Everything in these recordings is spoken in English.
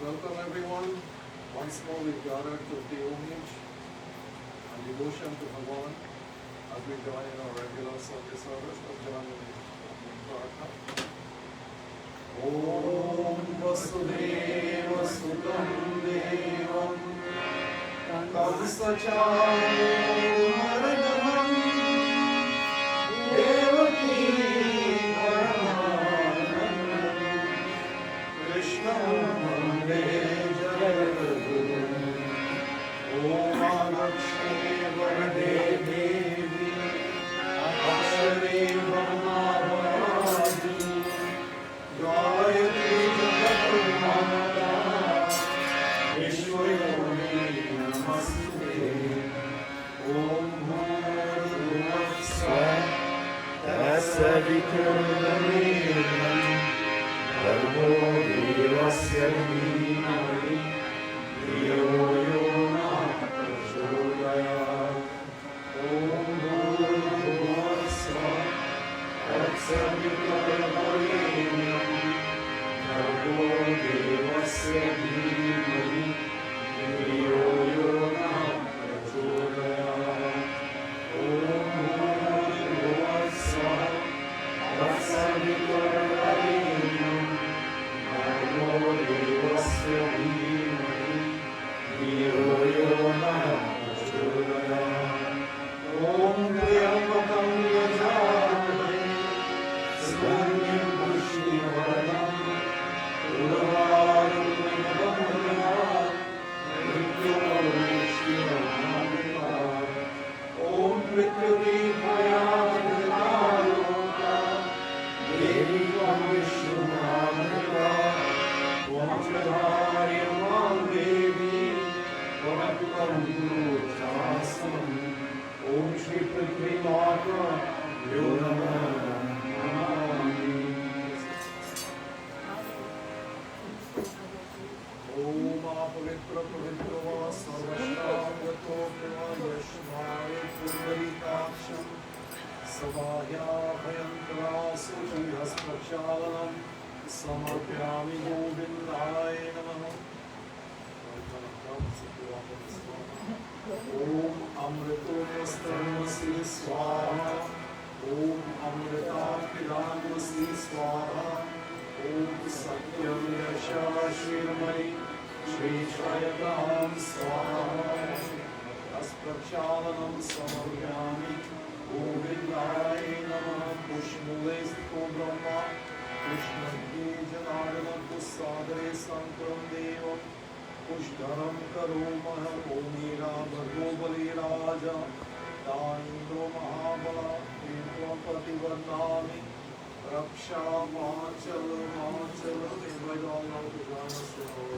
Welcome everyone. Once more we gather to pay homage and devotion to Bhagavan as we join in our regular Sunday service. Let's join in prayer. Om Vasudeva Sudam Devam Kamsacharyanam Devaki Paramanandam Krishnam Vande Jagadgurum Om Lakshmi Varade Devi Akshare Brahmavadi Gayatri Jagatmata Vishwayogi Namaste Om Bhurvasvah Tassaviturvarenyam Bhargo Devasya Dhimari Dhiyo Yo Nah Prachodayat Om Bhurvasvah Tassaviturvarenyam Bhargo Devasya Dhimari Dhiyo Yo Nah Prachodayat Om Bhurvasvah Tassaviturvarenyam Bhargo Devasya Dhimari Dhiyo Yo Nah Prachodayat Om Triambakam Yajamhe Sugandhim Pushtivarnam Urvarum Vinabhavanam Mrityumurishtiramamritam Om Mrityudipayamritaloka Devi Tvam Vishnumamrita Tvam Chadharyam Devi Tvam Guru Chasam Om Shri Prithvi Mata Yo Namami Om Apavitra Pavitra Sarvashtamgato Privayashvaya Purvaitaksham Savahya Bhayantra Suchihasprachalanam Samarpyami Govindaya Namaha Om Amritomastramasi Swaha Om Amritapiramasi Swaha Om Satyam Yashashirmai Shri Shayatam Swaha Asprachalanam Samarpyami Govindaya Namaha Pushmulestho Brahma Krishnagye Janardana Pusadare Sankram Devam Pushkaram Karomah Omira Bhargobali Raja Daindro Mahabala Indra Pativarnami Raksha Machal Machal. Invite all now to join us in our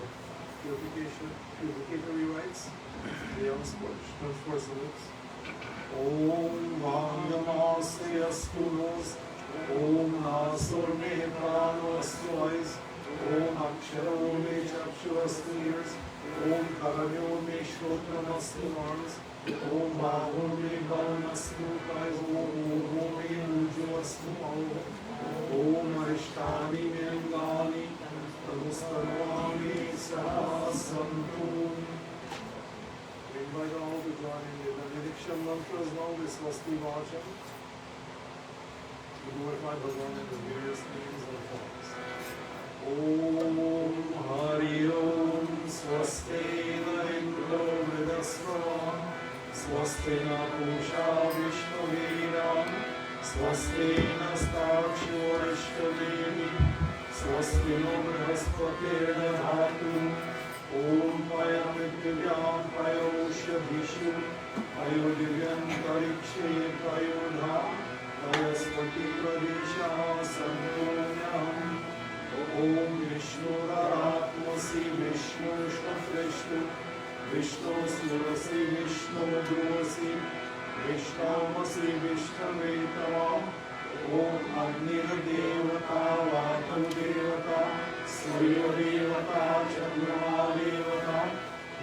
purificatory rites. The young first salutes. Om Vangamasya Stulos Om Nasur Me Pranastu Eyes Om Aksharo Me Chakshurastu Ears Om Karanyo Me Shrotramastu Arms Om Bahu Me Bhavanastu Thighs Om Urvo Me Ujjavastu Auro Om Arishtani Me Angani Tamustarvami Saha Santu. We invite all to join in the benediction mantras now, this Swasti Vacham, to glorify Bhagavan in his various names and forms. Om Hari Om Swasti Na Indro Vidasrava Swasti Na Pusha Vishnuvira Swasti Na Stakshu Ishtadevi Swasti No Brihaspati Dhatu Om Payamrityam Payoshadhishu Payodivyam Parikshe Payodha Payaspati Pradesha Santomyam Om Vishnu Raratmasi Vishnu Shafrishtu Vishnu Surasi Vishnu Dhruasi Vishnamasi Vishnavetava Om Agni Devata Vatu Devata Surya Devata Chandrama Devata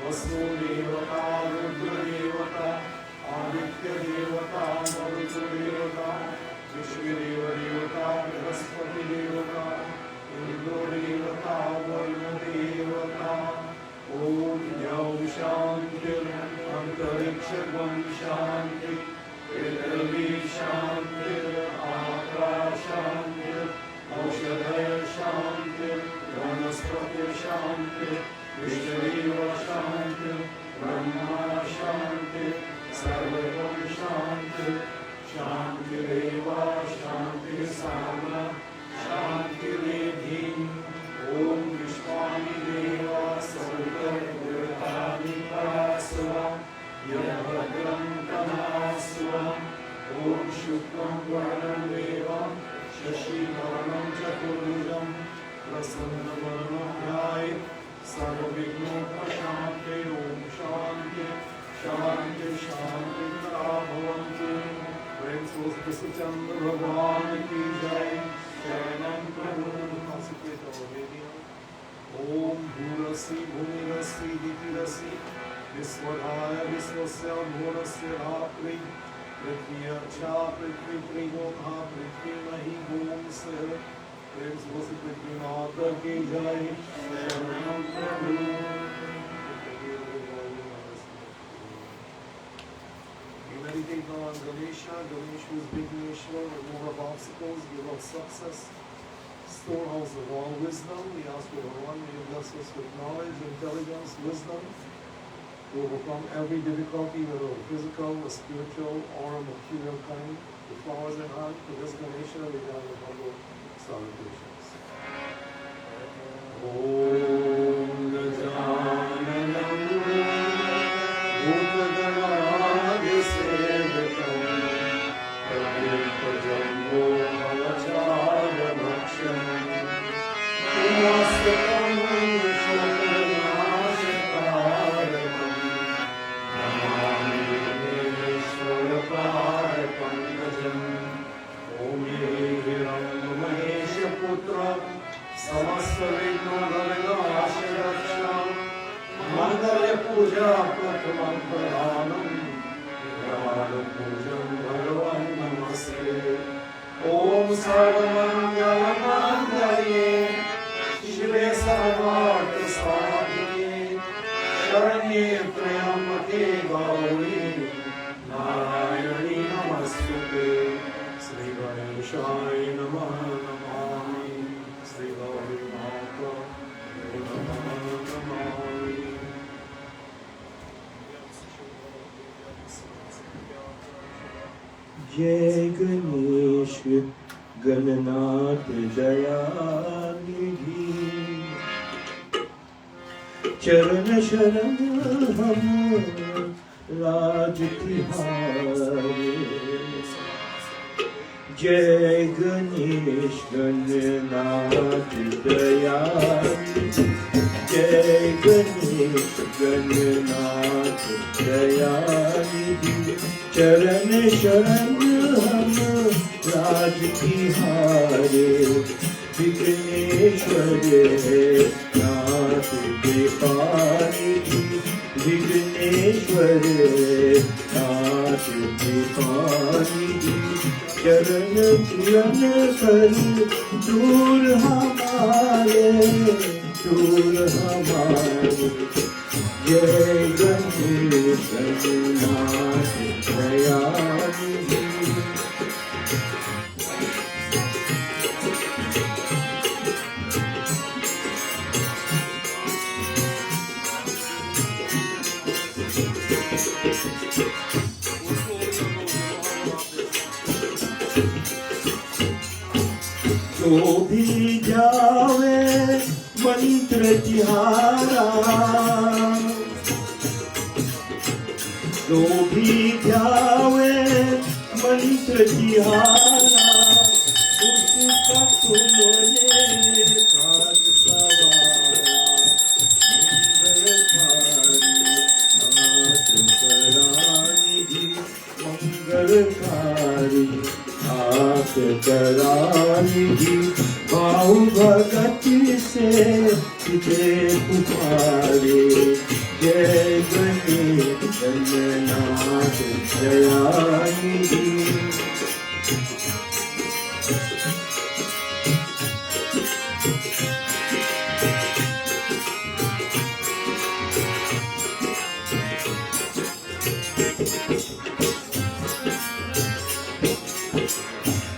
Vasu Devata Rudra Devata Aditya Devata Marutu Devata Vishwadeva Devata Brihaspati Devata Indra Devata Varuna Devata शांति, विश्वदेव शांति, ब्रह्मा शांति, सर्वगुण शांति, शांतिरेव शांति साधना, शांतिरेधि। ओम विश्वानि देवा सर्वदेवतानि परास्वा, यद्भद्रं तमास्वा। ओम शुक्लं वरदं देवं शशिवर्णं चतुर्भुजं प्रसन्नवदनं ध्यायेत् सर्वविघ्नोपशान्तये। ओम शांति शांति शांति भवन्तु। प्रेम से कृष्णचंद्र भगवान की जय। शरणं प्रभु। ओम भूरसि भूमिरसि दितिरसि विश्वधाय विश्वस्य भूरस्य धात्री पृथ्व्यर्चा पृथ्वी त्रिगोधा पृथ्वी मही भूम से। प्रेम से पृथ्वी माता की जय। शरणं प्रभु। Meditate on Ganesha. Ganesha is Vigneshwar, remover of obstacles, giver of success, storehouse of all wisdom. We ask for Bhagavan may bless us with knowledge, intelligence, wisdom to overcome every difficulty, whether physical or spiritual or material kind. The flowers in hand for this Ganesha, we have the humble salutations. Om Gajananam Bhutaganaadisevitam Pradyutajambo Bhavacharabhaksham Umastatam Shotanashatarakam Namami Vineshwaraparapangajam. Om Hiram Mahesha Putra Samasta Vignodanasharakshanam Mangalya Puja Pratamam Pradhanam Pradhanam Pujam Bhagavan Namaste. Om Sarvamangala Mangaye Shive Sarvartha Sadhike Sharanye Trayambake Gauri Narayani Namastute. Sri Ganeshaya Namah Namami. Sri Gauri Mata Namah Namami. जय गणेश गणनाथ दयानिधि। चरण शरण हम राज तिहारे। जय गणेश गणनाथ दयानिधि। जय गणेश गणनाथ दयानिधि। चरण शरण हम राज तिहारे। विघ्नेश्वर नाथ कृपानिधि। विघ्नेश्वर नाथ कृपानिधि। चरण पूरन कर दूर हमारे, दूर हमारे। जय गणेश गणनाथ दयानिधि। जो भी जावे मंत्र तिहारा, जो भी जावे मंत्र तिहारा, उसका तुमने काज सवारा। मंगलकारी नाथ करानिधि। भाव भगति से तुझे पुकारे। जय गणेश गणनाथ दयानिधि।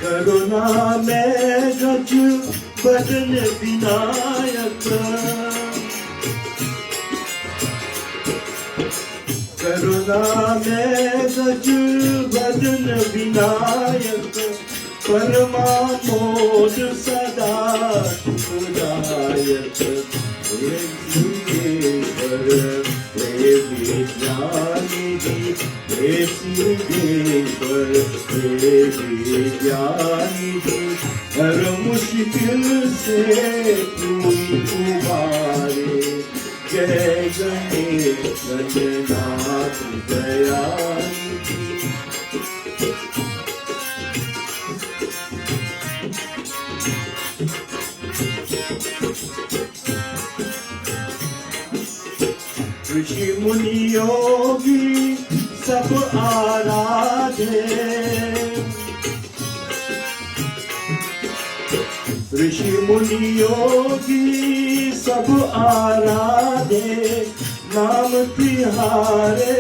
करुणा में गज बदन विनायक। करुणा में गज बदन विनायक परमा मोद सदा सुखदायक हे सिद्धेश्वर हे विद्यानिधि हे सिद्धेश्वर हे विद्यानिधि हर मुश्किल से तू उबारे जय गणेश गणनाथ दयानिधि ऋषि मुनि योगी सब आराधे ऋषि मुनि योगी सब आराधे नाम तिहारे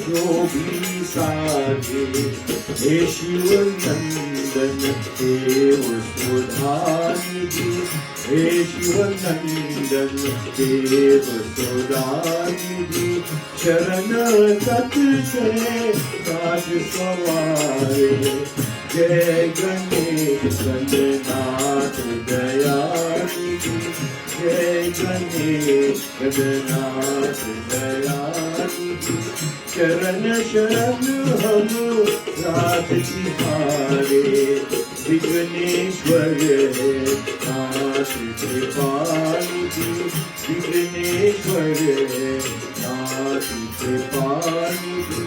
जो भी साधे हे शिव नंदन देव सुधानिधि हे शिव नंदन देव सुधानिधि शरण तत् से राज सवारे जय गणेश गणनाथ दयानिधि जय गणेश गणनाथ दयानिधि शरण शरण हम रात तिहारे विघ्नेश्वर नाथ कृपानिधि विघ्नेश्वर नाथ कृपानिधि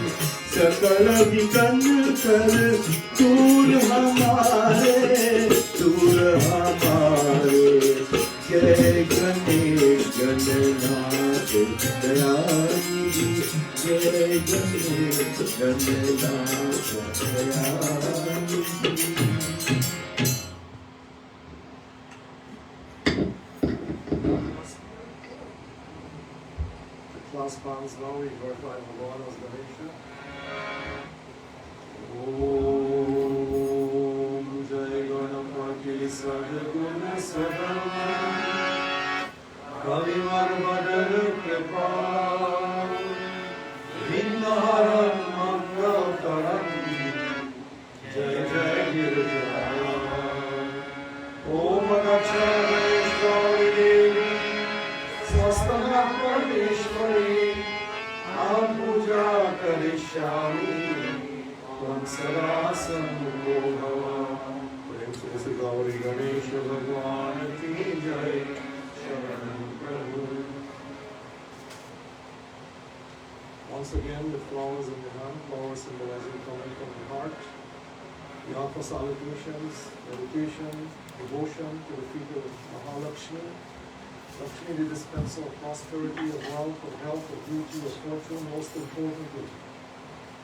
सकल विघ्न कर दूर हमारे जय गणेश गणनाथ दयानिधि जय Ganesh Gananath Dayanidhi Class palms now, we glorify the Lord as Ganesha. Om Jai Ganapati Sadguna Sadama Kavivar Madar Kripa Vinnaharam Mangalkaram Jai Jai Girjaya Om Anachareshwari Devi Swasthana Parmeshwari Aham Puja Karishyami Tvam Sada Sambho Bhava Prem Se Gauri Ganesha Bhagwan Ki Jai Sharanam Prabhu. Once again, the flowers in the hand, flowers symbolizing coming from the heart. We offer salutations, meditation, devotion to the feet of Mahalakshmi. Lakshmi, the dispenser of prosperity, of wealth, of health, of beauty, of fortune. Most importantly,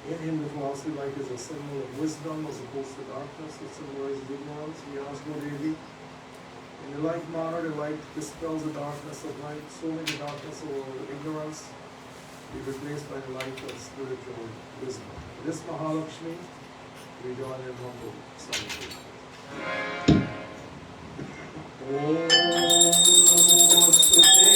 in him the glassy light is a symbol of wisdom as opposed to darkness, it symbolizes ignorance. We ask Lord Devi, in the like manner the light dispels the darkness of night, so may the darkness of ignorance be replaced by the light of spiritual wisdom. This Mahalakshmi, we join in humble salutation. Om Namostute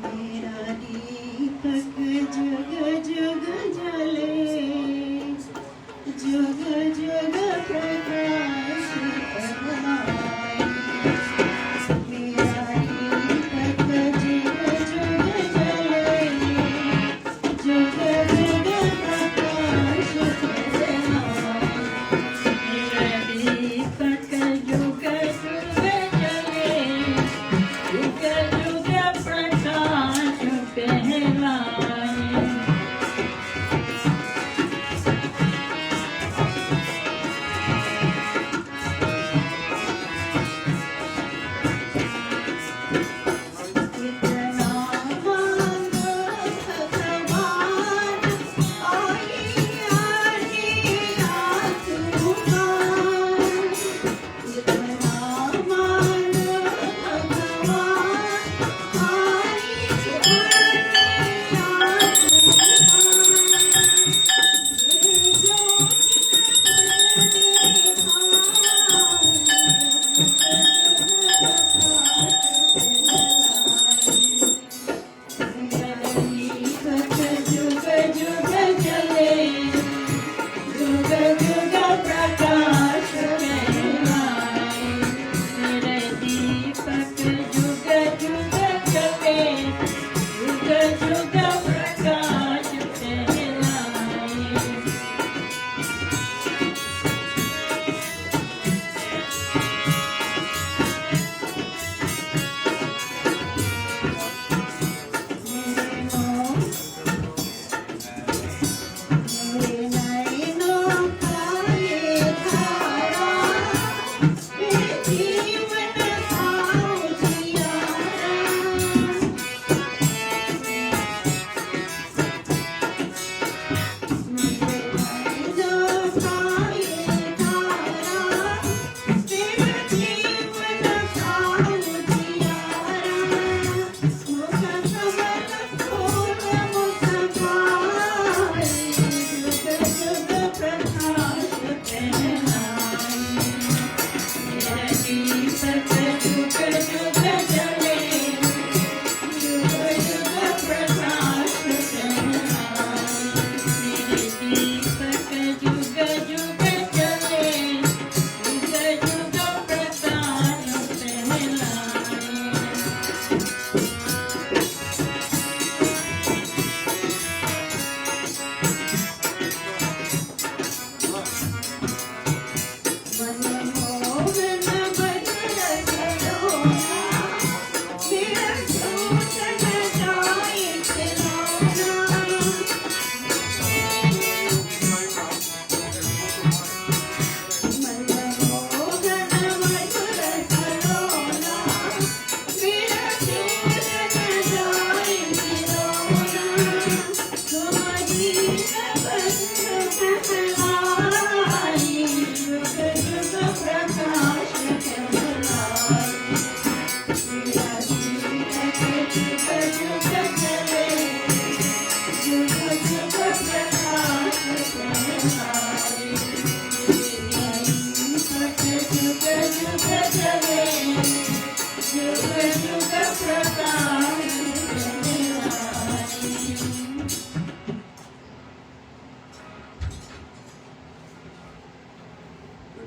मेरा दीपक जग जग जले, जग जग प्रकाश फैलाए।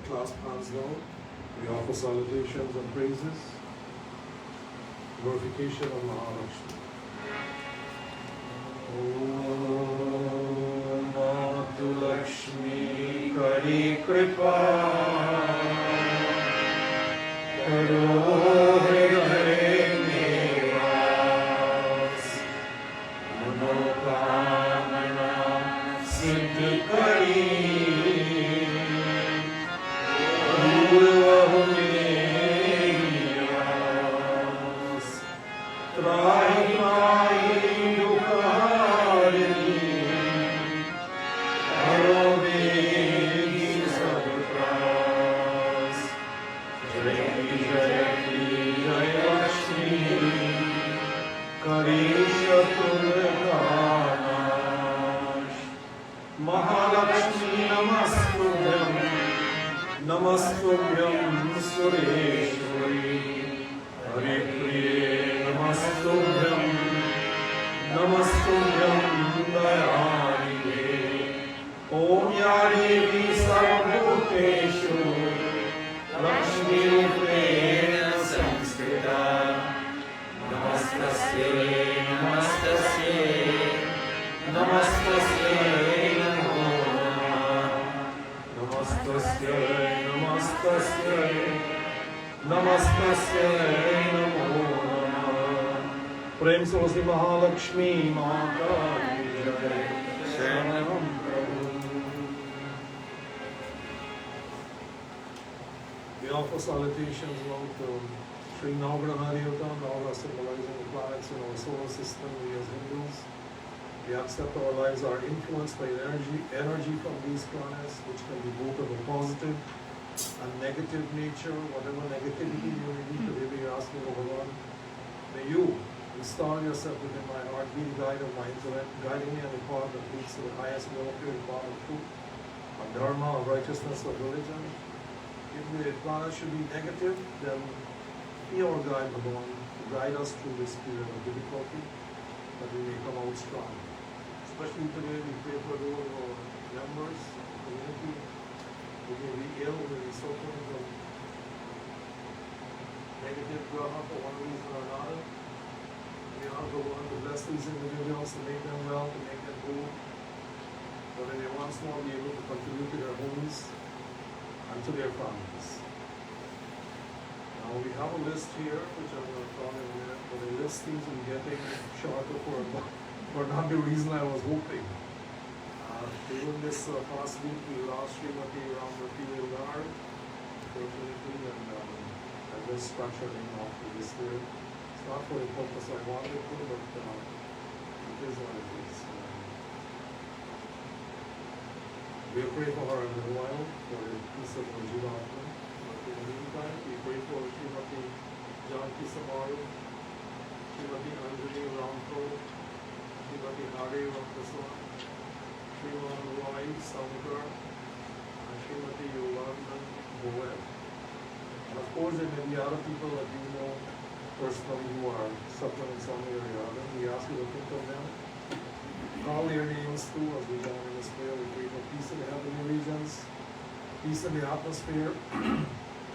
clasp hands down. We offer salutations and praises. Glorification of Mahalakshmi. Om Matu Lakshmi Kari Kripa Karo Hridaya Nivas Manokamana Siddhi Kari Guruvahumiyas Trahi Mai Dukharini Arovedi Sabutras Jayati Jayati Jayakshmi Karishatulkanash Mahalakshmi Namastubhyam Namastubhyam Sureshwari Haripriye Namastubhyam Namastubhyam Dayanive Om Ya Devi Sarvabhuteshu Lakshmi Rupena Samskrita Namastasye Namastasye Namastasye Namo Namah Namastasye Namastasye Namastasye Namo Namah Prem se Sri Mahalakshmi Mata ki Jai Sharanam Prabhu. We offer salutations now to Sri Navagraha-Devata, Navagraha symbolizing the planets in our solar system. We as Hindus, we accept our lives are influenced by energy from these planets, which can be both of a positive and negative nature. Whatever negativity you may be today, we are asking of Bhagavan, may you install yourself within my heart, be the guide of my intellect, guiding me on the path that leads to the highest welfare, the path of truth, of dharma, of righteousness, of religion. If the planet should be negative, then be our guide, Bhagavan, to guide us through this period of difficulty, that we may come out strong. Especially today, we pray for those who are members of the community who may be ill, who may be suffering from negative graha for one reason or another. We ask Bhagavan to bless these individuals, to make them well, to make them whole, so that they once more be able to contribute to their homes and to their families. Now we have a list here, which I'm going to call in a minute, but the list seems to be getting shorter for not the reason I was hoping. During this past week, we lost Srimati Ramrati Lard, fortunately, and I just structured him off to this year. It's not for the purpose I wanted to, but it is what it is. We'll pray for her in a little while, for the peace of her Jivatma. But in the meantime, we pray for Srimati Janki Samaru, Srimati Anjali Ramko, Srimati Hare Ramprasad, Sriman Roy Sankar, and Srimati Yoganand Boel. And of course, there may be other people that you know personally who are suffering in some way or other. We ask you to think of them. Call their names too as we join in this prayer. We pray for peace in the heavenly regions, peace in the atmosphere,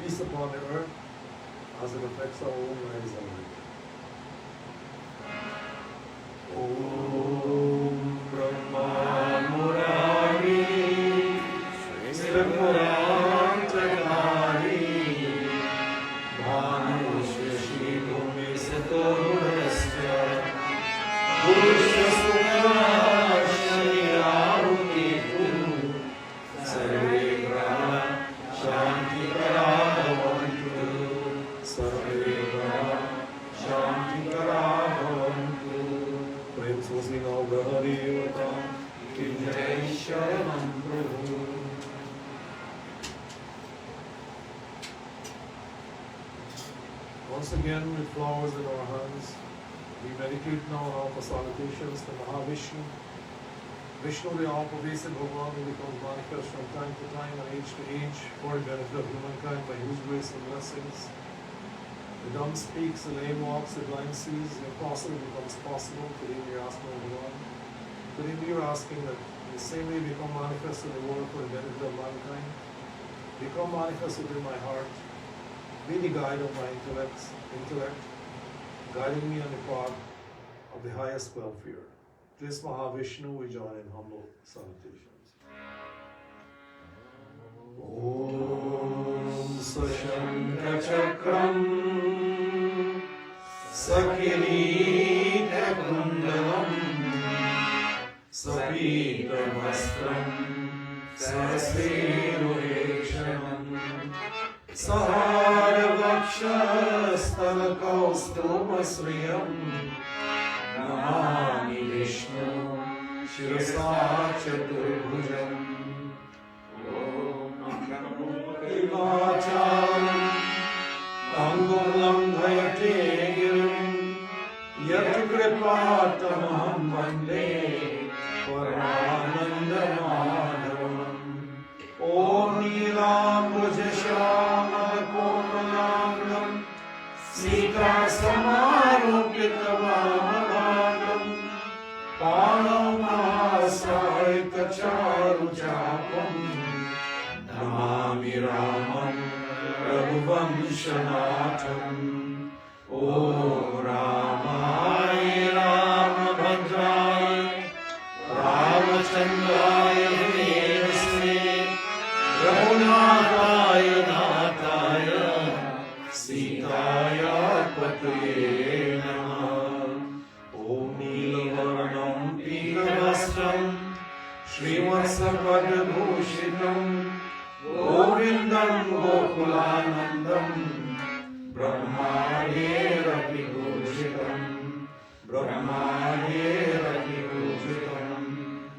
peace upon the earth as it affects our own lives already. Om Brahma Murari Sri Murantakari Bhanu Shri Bhumi Satorastya Purushasukha Shri Aruti Guru Sarve Graha Shanti Karabhavantu Sarve Graha Shanti Karabhavantu Prem Sri Navagraha-Devata Ki Jai Sharanam Prabhu. Once again, with flowers in our hands, we meditate now on our salutations to Mahavishnu. Vishnu, the all-pervasive Bhagavan, who becomes manifest from time to time and age to age for the benefit of humankind by whose grace and blessings. The dumb speaks, the lame walks, the blind sees, the impossible becomes possible. Today we are asking Bhagavan. Today we are asking that in the same way become manifest in the world for the benefit of mankind. become manifested in my heart, be the guide of my intellect, guiding me on the path of the highest welfare. This Mahavishnu we join in humble salutations. Om Sashankachakram Sakiritakundalam Sapitavastram Sasviruheshanam Saharavakshastanakaustumasriyam Namami Vishnu Shirasa Chaturbhujam Ivacharam Angulam Dhayate Girim Yatukripatamaham Vande Parananda Madhavam Om Nilam Bhujashyamakomalanam Sita Samarupitavamagandam Panamahasahita Charuchapam Namami Ramam Raghuvanshanatham O Ramaya Ramabhadraya Ramachandraya Vedasve Raghunathaya Nathaya Sitaya Patye Namah Om Neelavarnam Peetavastram Srivatsapadaghoshitam Govindam Gokulanandam Brahmaderapi Goshitam Brahmaderapi Goshitam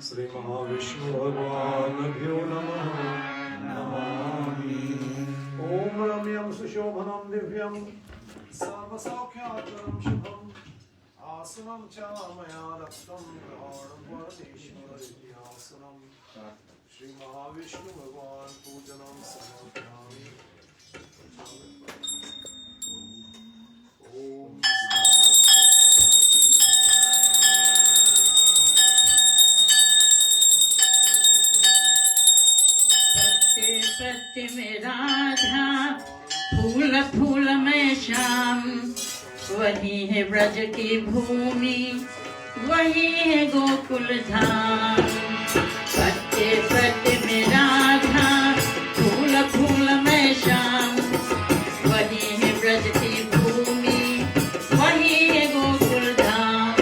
Sri Mahavishnu Bhagavanabhyo Namaha Namami Om Ramyam Sushobhanam Divyam Sarvasaukhyataram Shubham Asanam Chamaya Raktam Gauram Paradeshwara Asanam Shri Mahavishnu Bhagavan Pujanam Samarpayami Om पत्ते पत्ते में राधा फूल फूल में श्याम वही है ब्रज की भूमि वही है गोकुल धाम पत्ते पत्ते में राधा फूल फूल में श्याम वही है ब्रज की भूमि वही है गोकुल धाम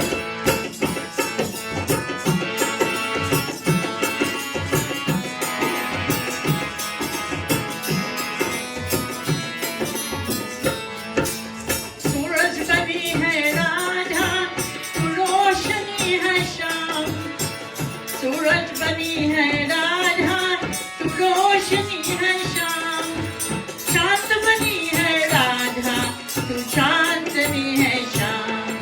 सूरज बनी है राधा तू रोशनी है शाम सूरज बनी है राधा तू रोशनी है शाम चांद बनी है राधा तू चांदनी है शाम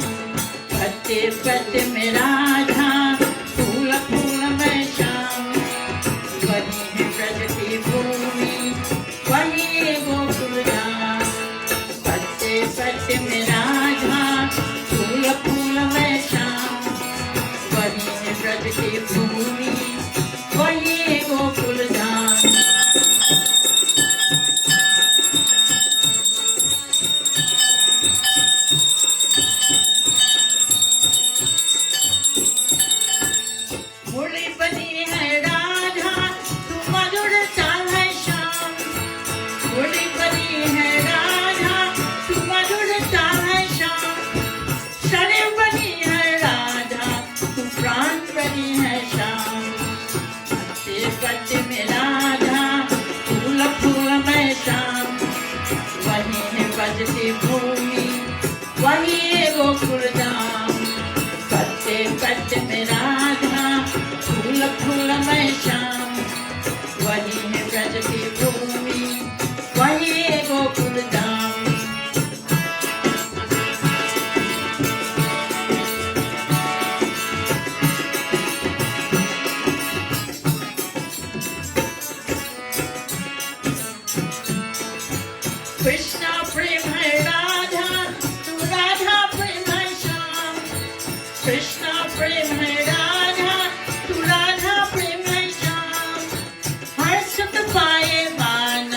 पत्ते पत्ते में राधा फूल फूल में शाम वही है ब्रज की भूमि वही है गोकुल धाम पत्ते पत्ते में राधा फूल फूल में श्याम वही है ब्रज की भूमि वही है गोकुल धाम मुरली बनी है राधा तू मधुर चाल है श्याम मुरली बनी है राधा तू मधुर चाल है श्याम शरीर बनी है राधा तू प्राण बनी है श्याम पत्ते पत्ते में राधा फूल फूल में श्याम वही है ब्रज की भूमि वही है गोकुल धाम पत्ते पत्ते में राधा फूल फूल में श्याम वही है ब्रज की भूमि वही है गोकुल धाम कृष्णा प्रेम है राधा तू राधा प्रेम है श्याम कृष्णा प्रेम है राधा तू राधा प्रेम है श्याम हर सुख पाए मान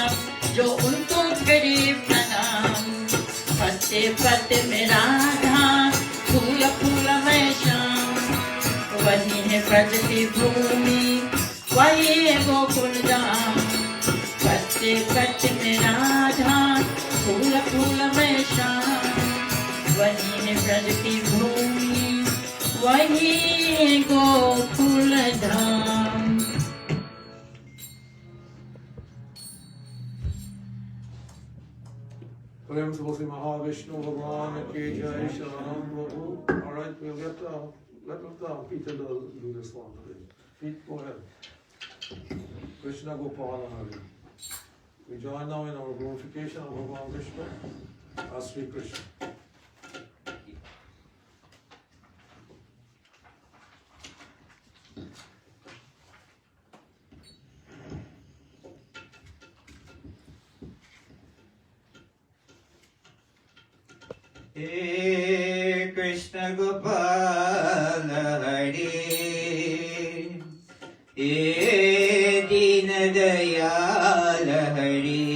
पट में राधा, फूल फूल में श्याम। वही है ब्रज की भूमि, वही है गोकुल धाम। पत्ते पट में राधा, फूल फूल में श्याम। वही है ब्रज की भूमि, वही है गोकुल धाम। प्रेम से बोलते महाविष्णु भगवान की जय शरण प्रभु. All right, we'll let Peter do this one today. Pete, go ahead. Krishna Gopala Hari. We join now in our glorification of Bhagavan Vishnu as Sri Krishna. हे कृष्ण गोपाल हरे, हे दीन दयाल हरे,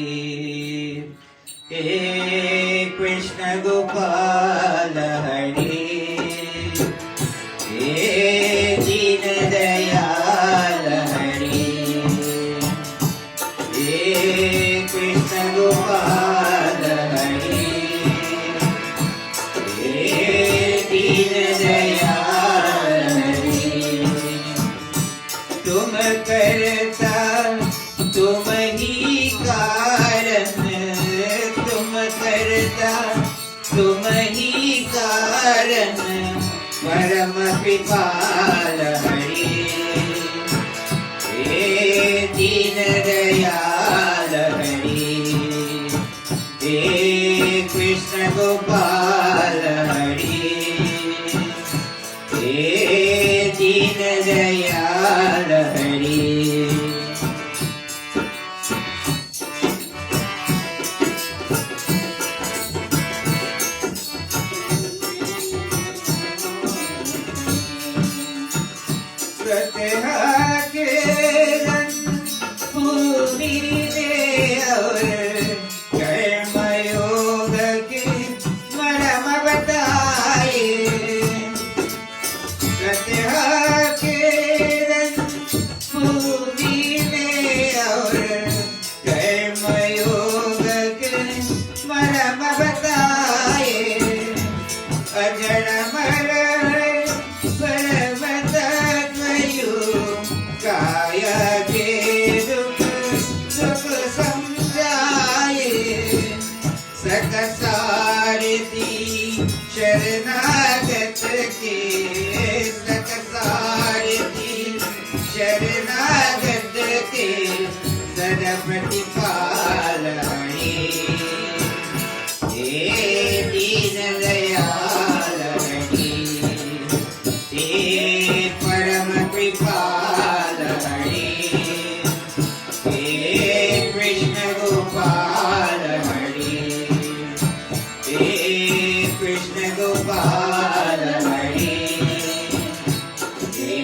हे कृष्ण गोपाल हरे, हे दीन दयाल हरे, हे कृष्ण गोपाल हरे, दीन दयाल हरे। तुम करता तुम ही कारण, तुम करता तुम ही कारण, परम कृपाल हरे। हे दीन दयाल हरे, हे कृष्ण गोपाल हरे, हे दीन दयाल हरे। प्रत्यह के रंग पूरी दे और कर्मयोग के मरम बताए। प्रत्यह के रंग पूरी दे और कर्मयोग के मरम बताए। अजर मर परम तत्वयु काया के दुख सुख समझाए। सकसारती शरणागत के, सकसारती शरणागत के, सदा प्रतिपाल हरे। हे दीन दयाल हरे, हे परम कृपाल हरे। हे कृष्ण गोपाल हरे, हे कृष्ण गोपाल हरे, हे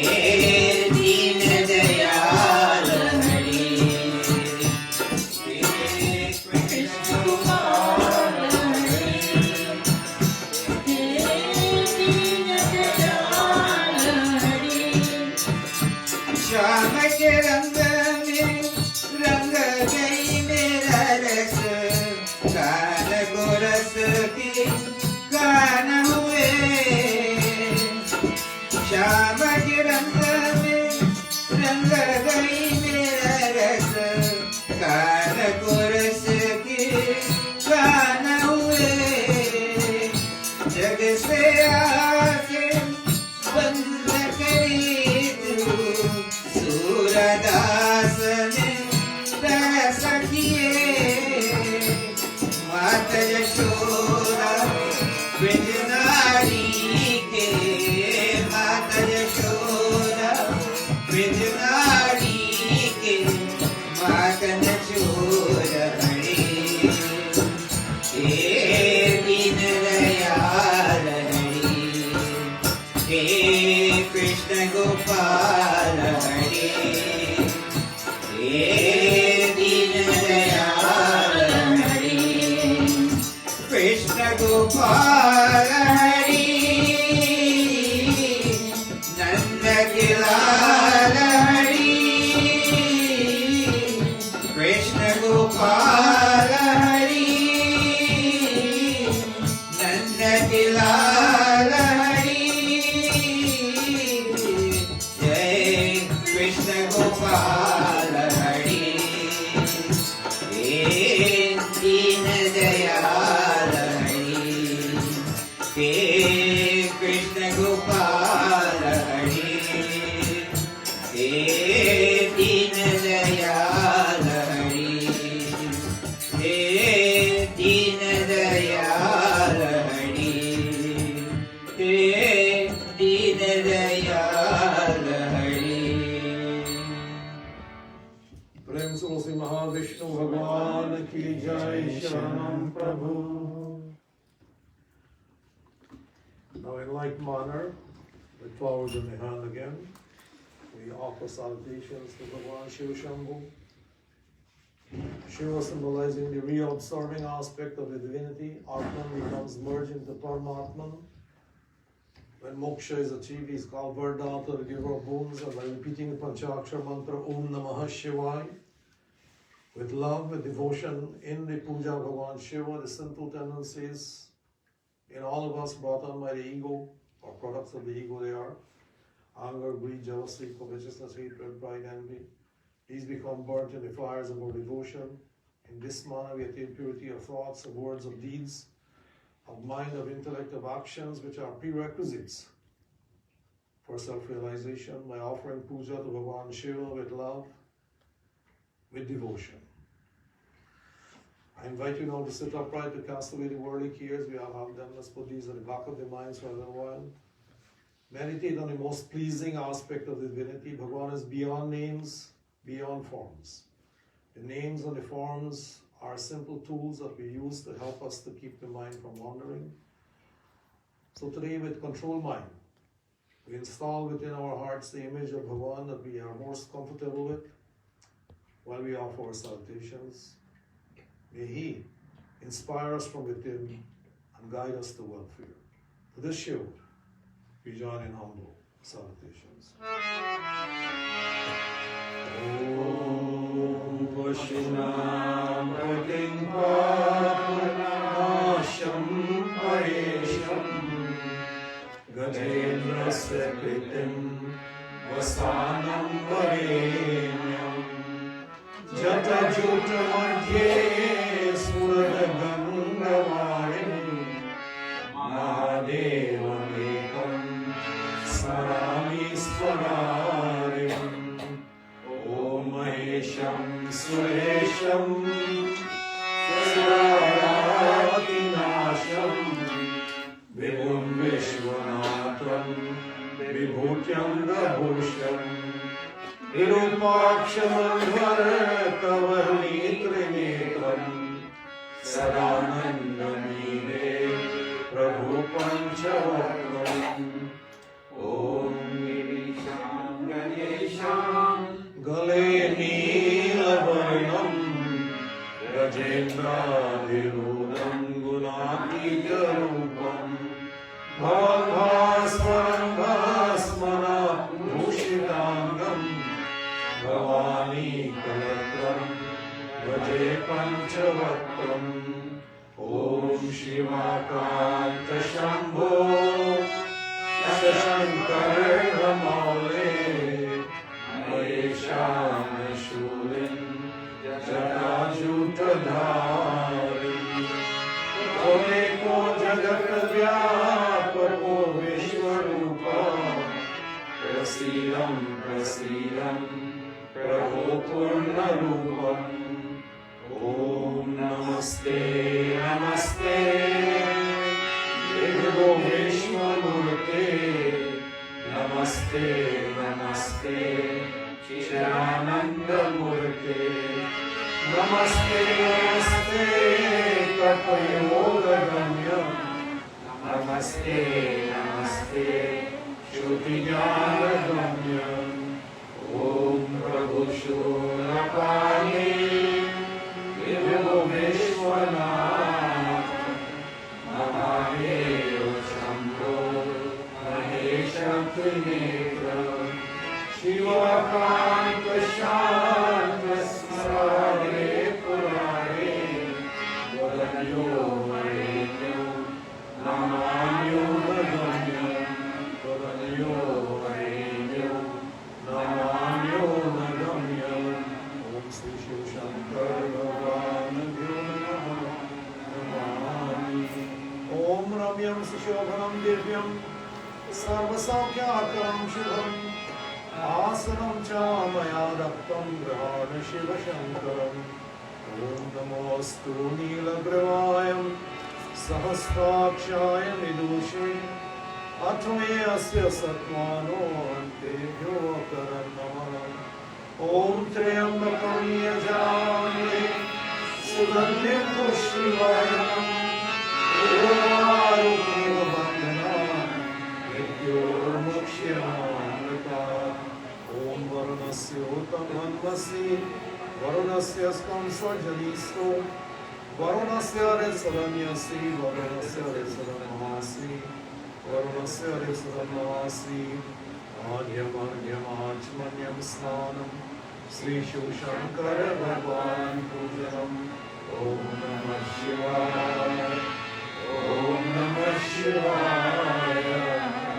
दीन दयाल हरे, हे कृष्ण गोपाल हरे, हे दीन दयाल हरे। श्याम के रंग में रंग गई मेरा रस, कान गोरस के कान हुए। श्याम के रंग में रंग गई मेरा रस, कान गोरस के कान हुए। जग से आके बंद करी तू, सूरदास ने तरस किए। मात यशोदा ब्रज नारी के, मात यशोदा ब्रज नारी के, मात नचोर हरे। हे दीन दयाल हरे, हे कृष्ण गोपाल हरे, हे दीन दयाल हरे। कृष्ण गोपाल हरि नंद लाल हरि जय कृष्ण गोपाल हरि हे दीन दयाल हरि हे कृष्ण गोपाल हरि हे दीन दयाल हरि हे दीन दयाल हरि हे दीन दयाल हरि प्रेम से बोलो श्री महाविष्णु भगवान की जय। शरणम प्रभु। Now in like manner, with flowers in the hand again, we offer salutations to Bhagavan Shiva Shambhu. Shiva symbolizing the real-observing aspect of the divinity. Atman becomes merged into Paramatman. When moksha is achieved, he is called Vardhata, the giver of boons, and by repeating the Panchakshara mantra Om Namah Shivaya, with love, with devotion in the puja of Bhagavan Shiva, the sinful tendencies in all of us brought on by the ego, or products of the ego they are, anger, greed, jealousy, covetousness, hatred, pride, envy, these become burnt in the fires of our devotion. In this manner we attain purity of thoughts, of words, of deeds, of mind, of intellect, of actions, which are prerequisites for self-realization, by offering puja to Bhagavan Shiva with love, with devotion. I invite you now to sit upright, to cast away the worldly cares. We all have them. Let's put these at the back of the minds for a little while. Meditate on the most pleasing aspect of the divinity. Bhagavan is beyond names, beyond forms. The names and the forms are simple tools that we use to help us to keep the mind from wandering. So today, with control mind, we install within our hearts the image of Bhagavan that we are most comfortable with while we offer our salutations. May He inspire us from within and guide us to welfare. To this Shiva, we join in humble salutations. Om Vashnam Pratim Papanasham Paresham Gajendrasya Kritim Vasanam Varenyam Jata Juta Madhye Suradagangavarim Mahadevamekam Sarami Swararim Om Mahesham Suresham Sararatinasham Vibhum Vishwanatham Vibhutyam Rabhusham Virupakshamandhar Kavalitrinetram Sadanandamine Prabhu Panchavatram Om Nirisham Ganesham Gale Neelavarnam Rajendradhirudam Gunatijarupam Bhavasvaram Bhasmana Bhushitangam Bhavani Kalatram Vaje Panchavatram Om Shivakanta Shambho Shankar Ramale Mahesham Shulin Jadajutadhari Omeko Jagat Vyapako Vishwarupa Prasiram Prasiram Prabhu Purnarupam Om Namaste Namaste Devo Vishwamurte Namaste Namaste Chirananda Murte Namaste Namaste Tapayoga Ganyam Namaste Namaste Shruti-jnana Ganyam Om Prabhu Shurapani Vivo Vishwanath Mahadev Shambho Mahesha Trinetra Shivakanta Shanta Smrade Purana सुशोभनं दिव्यं सर्वसौख्याकरं शुभम् आसनं च मया दत्तं गृहाण शिवशङ्करम् ॐ नमोऽस्तु नीलग्रीवाय सहस्राक्षाय विदुषे अथ मे अस्य सत्त्वानो अन्तेभ्यो करन् नमः ॐ त्र्यम्बकं यजामहे सुगन्धिं पुष्टिवर्धनम् उर्वारुकमिव बन्धनान् मृत्योर्मुक्ष्यमामृतात् ॐ वरुणस्य ऊतमन्वसि वरुणस्य स्कं स्वजनीस्तो वरुणस्य ऋसरन्यसि वरुणस्य ऋसरन्मासि वरुणस्य ऋसरन्मासि आर्यमर्यमाचमन्यं स्नानं श्रीशिवशङ्कर भगवान् पूजनम् ॐ नमः शिवाय ॐ नमः शिवाय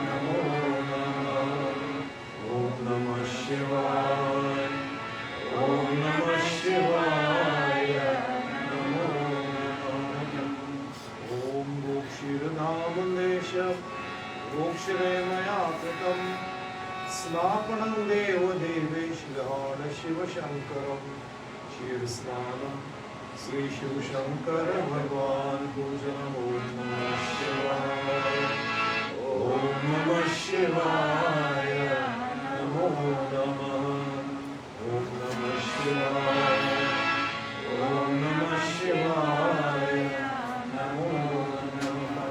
नमो नमः ॐ नमः शिवाय ॐ नमः शिवाय नमो नमः ॐ गोक्षीरधामलेश गोक्षिरे मया कृतं स्नापनं देवदेवेश गृहाण शिवशङ्करं क्षीरस्नानं श्रीशिवशङ्कर भगवान् पूजनम् ॐ नमः शिवाय ॐ नमः शिवाय नमो नमः ॐ नमः शिवाय ॐ नमः शिवाय नमो नमः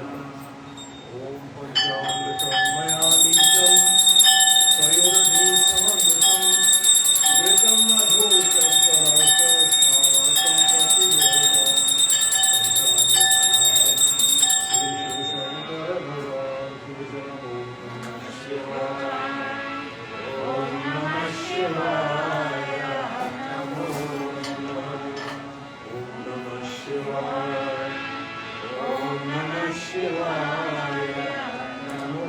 ॐ पञ्चामृतं मया नीतं पयोनिधीसमन्वितं घृतं मधुशर्कराचं स्नानार्थं प्रतिरोधम् पञ्चामृतस्नानं श्रीशिवशङ्कर भगवान् पूजनम् ॐ नमः शिवाय ॐ नमः शिवाय नमो नमः ॐ नमः शिवाय ॐ नमः शिवाय नमो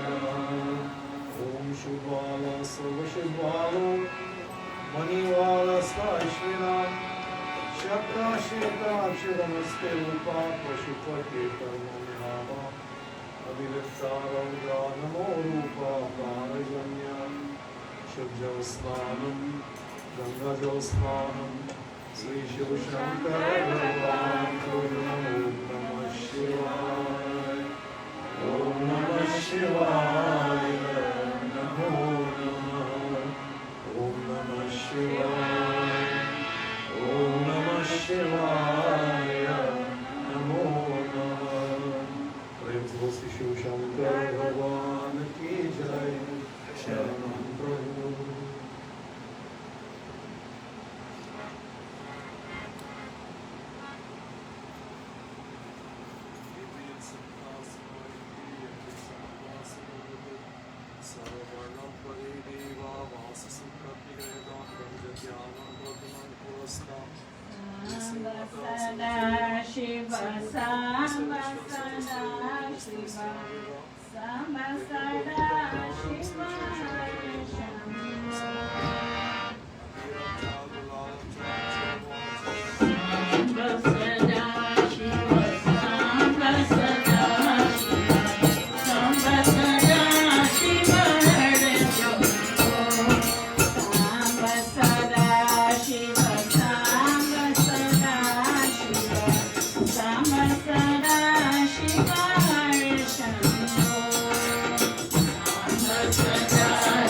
नमः ॐ शुभाला सर्वशुभालो मणिवाला स्वाश्विना शक्राशेताक्षरमस्ते रूपा पशुपते कर्मोन्यामा अभिलिप्तारौद्रा नमो रूपा प्राणजन्या शुद्धजलस्नानं गङ्गाजलस्नानं श्रीशिवशङ्कर भगवान् पूजनम् ॐ नमः शिवाय ॐ नमः शिवाय नमो नमः ॐ नमः शिवाय ॐ नमः शिवाय नमो नमः प्रेम से श्री शिवशङ्कर भगवान् की जय शरणं प्रभु सदा शिव साम्ब सदा शिव साम्ब सदा शिव Sambha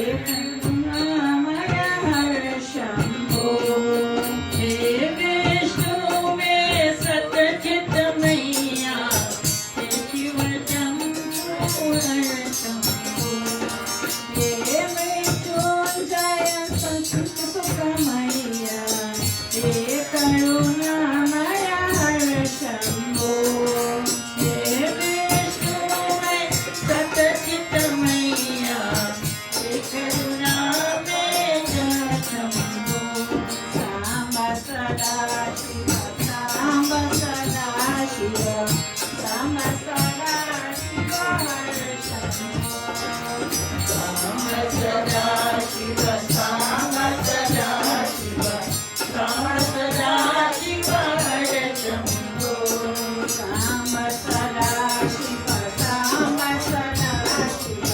करुणामय हर शंभो हे विष्णु में सतचित मैया हे शिव शंभो हर शंभो हे मृत्युंजय संत सुखमैया हे करुणामय हर शंभो हे विष्णु में सतचित मैया हे करुणा में शंभो सांब सदा शिव सांब सदा शिव सांब सदा शिव हर शंभो सांब सदा शिव सांब सदा शिव सांब सदा शिव हर शंभो सांब सदा शिव सांब सदा शिव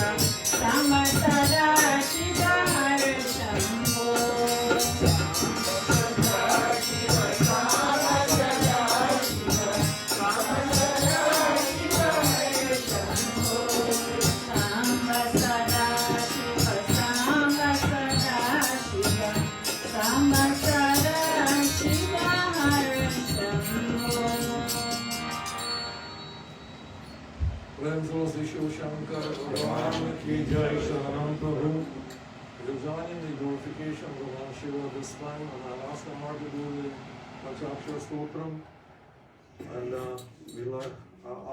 सांब सदा शिव हर शंभो सांब सदा शिव सांब सदा शिव सांब सदा शिव हर शंभो प्रेम से बोलो शिव शंकर भगवान की जय शरणम प्रभु. We're joining the glorification of Lord Shiva this time, and I'll ask Amar to do the Panchakshara Stotram, and we'll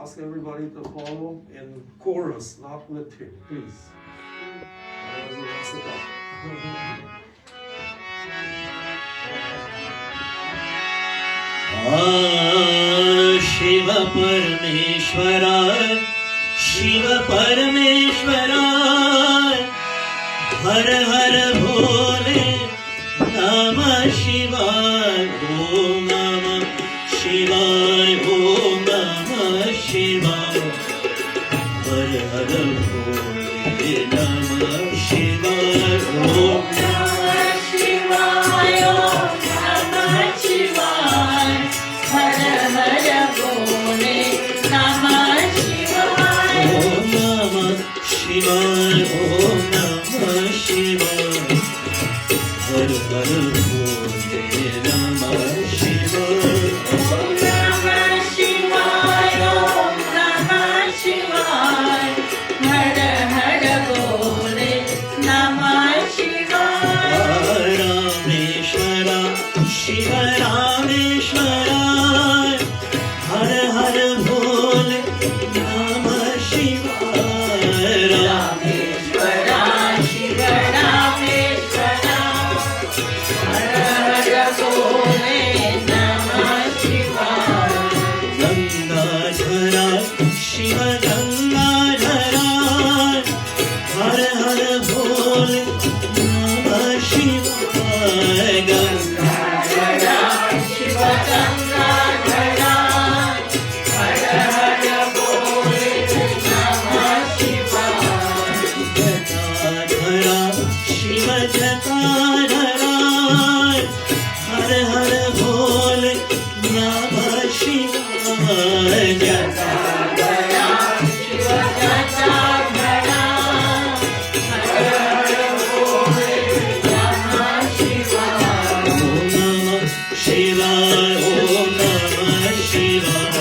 ask everybody to follow in chorus, not with him, please. As we mix it up. Shiv परमेश्वरा शिव परमेश्वरा हर हर भोले नमः शिवाय ओम नमः शिवाय ओम नमः शिवाय हर हर भोले नमः शिवाय ओम नमः शिवाय ओम नमः शिवाय हर हर भोले नमः शिवाय ओम नमः शिवाय ओम नमः शिवाय हर हर भोले नमः शिवाय ओम नमः शिवाय ओम नमः शिवाय हर हर भोले नमः शिवाय रामेश्वरा शिव रामेश्वरा हर हर भोले नमः शिवाय रामेश्वरा शिव रामेश्वरा हर हर भोले नमः शिवाय गंगाधरा शिव गंगाधरा हर हर भोले नमः शिवाय गंगाधरा शिव गंगाधरा हर हर भोले नमः शिवाय जटाधरा शिव जटाधरा हर हर भोले नमः शिवाय गंगाधरा शिव गंगाधरा हर हर भोले नमः शिवाय ओम नमः शिवाय ओम नमः शिवाय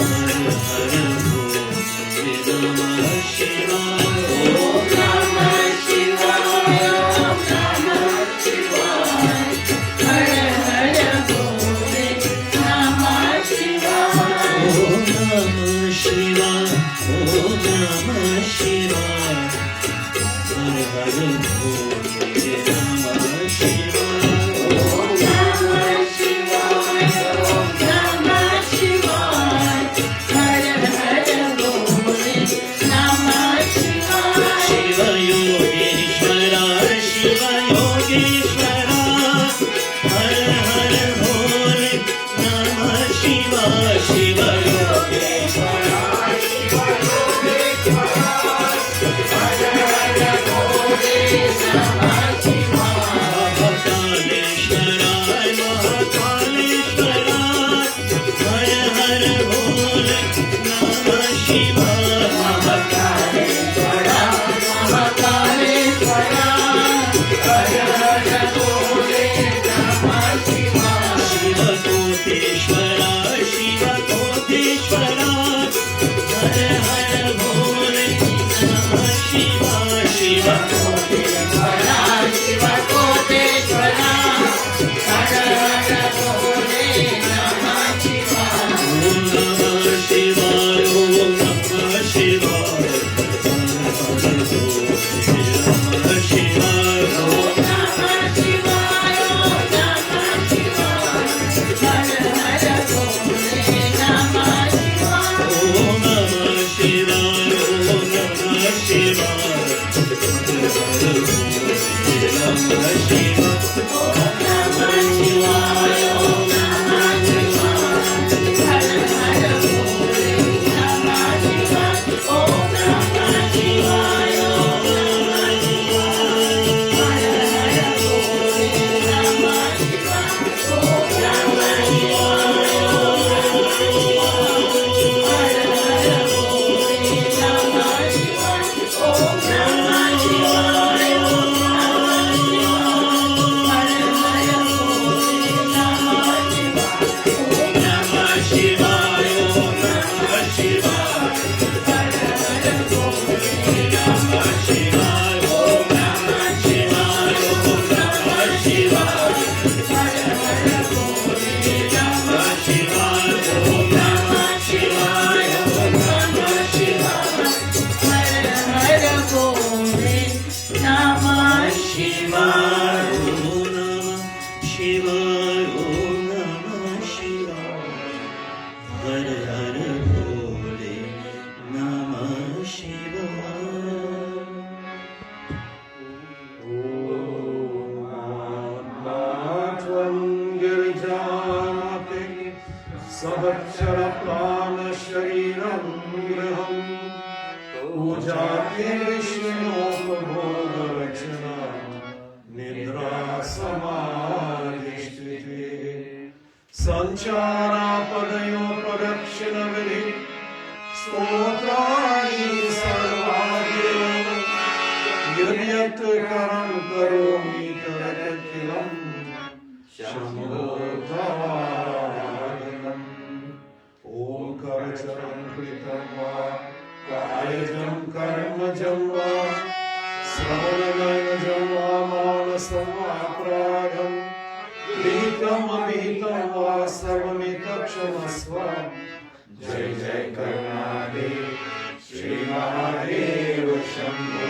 हर हर भोले नमः शिवाय ओम नमः शिवाय ओम नमः शिवाय हर हर भोले नमः शिवाय ओम नमः शिवाय ओम नमः शिवाय हर हर भोले नमः शिवाय ओम नमः शिवाय ओम नमः शिवाय हर हर भोले नमः शिवाय शिव योगेश्वरा शिव योगेश्वरा हर हर भोले नमः शिवाय शिव योगेश्वरा शिव योगेश्वरा हर हर भोले नमः शिवाय महाकालेश्वरा महाकालेश्वरा हर हर भोले नमः शिवाय महाकालेश्वरा महाकालेश्वरा शिव कोटेश्वरा शिव कोटेश्वरा हर हर भोले नमः शिवाय ओम नमः शिवाय ओम नमः शिवाय नमः शिवाय ओम नमः शिवाय ओम नमः शिवाय हर हर भोले नमः शिवाय ओम नमः शिवाय ओम नमः शिवाय नमः शिवाय ओम नमः शिवाय ओम नमः शिवाय हर हर भोले नमः शिवाय ओम नमः शिवाय ओम नमः शिवाय हर हर भोले नमः शिवाय ओम नमः शिवाय ओम नमः शिवाय हर हर भोले नमः शिवाय ओम नमः शिवाय ओम नमः शिवाय हर हर भोले नमः शिवाय ओम नमः शिवाय ओम नमः शिवाय हर हर भोले नमः शिवाय ओम नमः शिवाय ओम नमः शिवाय हर हर भोले नमः शिवाय ओम नमः शिवाय ओम नमः शिवाय हर हर भोले नमः शिवाय ओम नमः शिवाय ओम नमः शिवाय हर हर भोले नमः शिवाय त्वं गिरिजाते सवत्सरप्राणशरीरं गृहम् पूजाते विष्णोपभोगरचना निद्रा समाधिष्ठिते सञ्चारापदयो प्रदक्षिणविधि स्तोत्राणि सर्वादेव यद्यत् करं करोमि तदखिलं शम्भो तवार्पणम्। ॐ करचरं कृतं वा कायजं कर्मजं वा श्रवणनयनजं वा मानसं वा प्राणं विहितमविहितं वा सर्वमितक्षमस्व। जय जय करुणादेव श्री महादेव शंभो।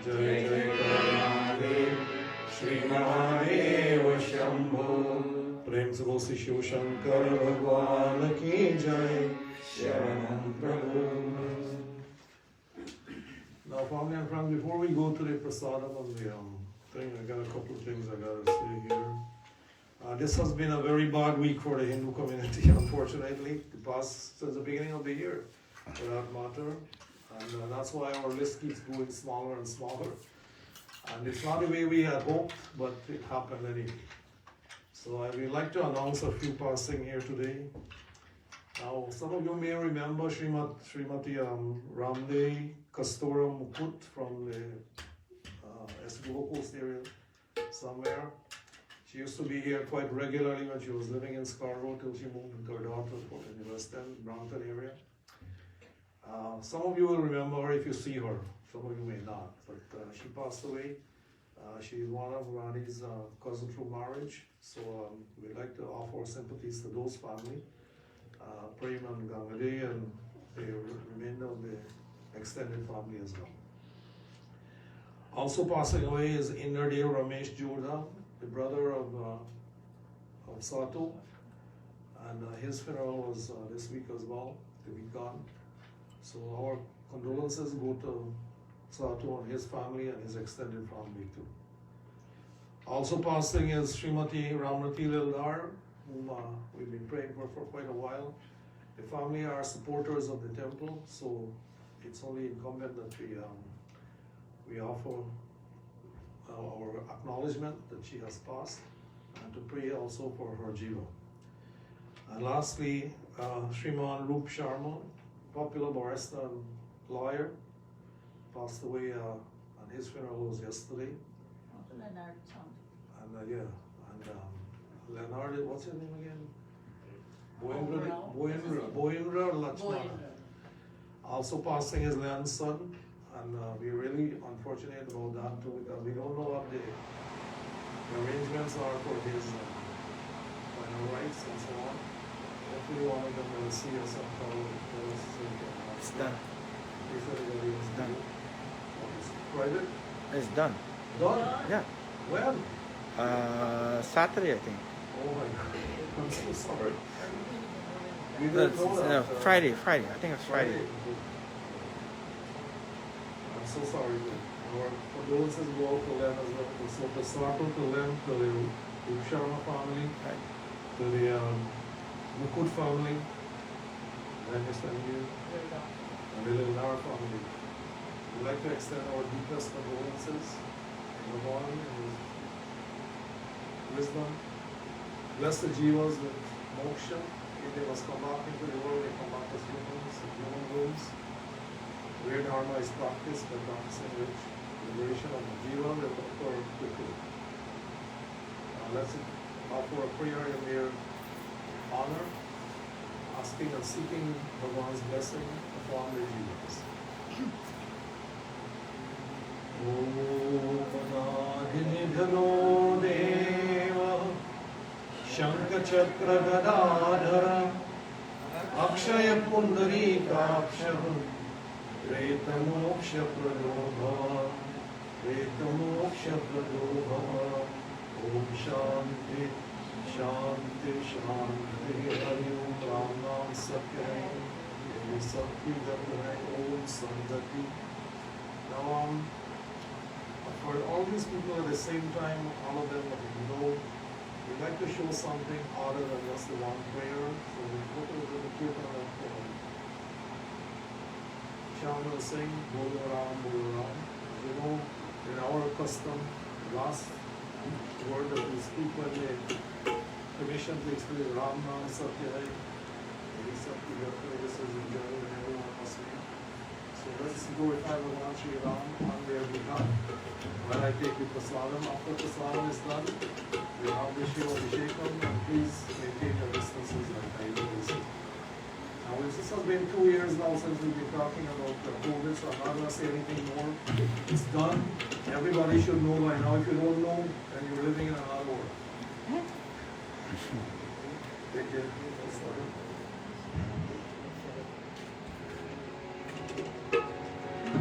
जय जय करुणादेव श्री महादेव शंभो। प्रेम से बोल श्री शिव शंकर भगवान की जय। शरणं प्रभु। Now, family and friends, before we go to the prasadam of the thing, I got a couple of things I gotta say here. This has been a very bad week for the Hindu community, unfortunately, since the beginning of the year, for that matter. And that's why our list keeps going smaller and smaller. And it's not the way we had hoped, but it happened anyway. So I would like to announce a few passing here today. Now, some of you may remember Srimati Ramde Kastura Mukut from the Escobar Coast area somewhere. She used to be here quite regularly when she was living in Scarborough till she moved with her daughter in the West End, Brampton area. Some of you will remember her if you see her, some of you may not, but she passed away. She's one of Rani's cousin through marriage, so we'd like to offer sympathies to those family, Prem and Gangade and the remainder of the extended family as well. Also passing away is Indradev Ramesh Jorda, the brother of Satu, and his funeral was this week as well, the week gone. So our condolences go to Satu and his family and his extended family too. Also passing is Srimati Ramrati Lildar, whom we've been praying for quite a while. The family are supporters of the temple, so it's only incumbent that we offer our acknowledgement that she has passed and to pray also for her jiva. And lastly, Shriman Roop Sharma, popular barrister and lawyer, passed away, and his funeral was yesterday. Leonard And Leonard, what's his name again? Boindra Lakshmana. Also passing his Leon's son, and we really, unfortunately, unfortunate about that too, because we don't know what the arrangements are for his final rights and so on. Hopefully one of them will see us and tell us so we can It's done. if everybody is Done. Private? It's done. Done? Yeah. When? Saturday, I think. Oh my God, I'm so sorry. We No, didn't know that. Friday. I think it's Friday. I'm so sorry. Our condolences go out to them as well. So to start out to them, to the Sharma family, Right. to the Mukut family, and Mr. New, and the little Nara family. We'd like to extend our deepest condolences to Bhagwan and his wisdom. Bless the jivas with moksha. If they must come back into the world, they come back as humans in human rooms. Where dharma is practiced by practicing which liberation of the jiva will occur quickly. Let's offer a prayer in their honor, asking and seeking Bhagwan's blessing upon their jivas. Om Anadinidhano Deva Shankachakra Gadadhara Akshaya Pundarikaksha Pretamoksha Pradobhava Pretamoksha Pradobhava Om Shanti Shanti Shanti Hari Om Ram Nam Satya Hai Sakti Dhamma Om Sangati. Now for all these people at the same time, all of them we'd like to show something other than just the one prayer. So we put it with the kirtan of Shyam will sing, Bolo Ram, Bolo Ram. You know, in our custom, the last word that we speak when the commission takes place, Ram Nam Satya Hai. This is enjoyed and everyone must be. So let's glorify Bhagwan Shri Ram on their behalf. When I take the prasadam, after prasadam is done, we have the Shiva Abhishekam, and please maintain your distances like I always say. Now, this has been 2 years now since we've been talking about COVID, so I'm not going to say anything more. It's done. Everybody should know by now. If you don't know, then you're living in another world. Take care.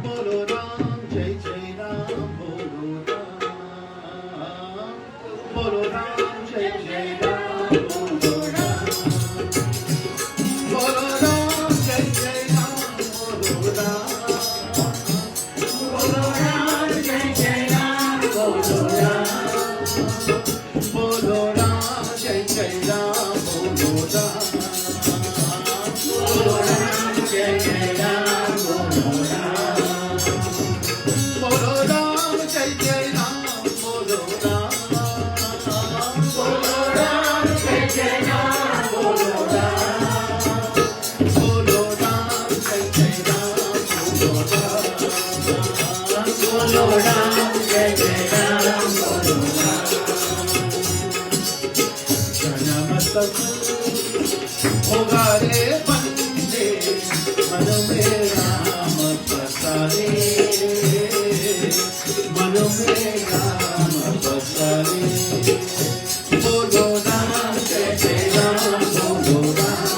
Bolo Ram, Jai Jai Ram, Bolo Ram. Bolo Ram, Jai Jai Ram, Bolo Ram. Bolo Ram, Jai Jai Ram, Bolo Ram. Bolo Ram, Jai Jai Ram, Bolo Ram. Bolo Ram, Jai Jai Ram, Bolo Ram. Bolo Ram, Jai Jai Ram, Bolo Ram. Bolo Ram, Jai Jai Ram, Bolo Ram. Bolo Ram, Jai Jai Ram, Bolo Ram. Bolo Ram, Jai Jai Ram, Bolo Ram. Bolo Ram, Jai Jai Ram, Bolo Ram. Janamatak Hogare Bande मन में राम बसारे मन में राम बसारे बोलो राम जय जय राम बोलो राम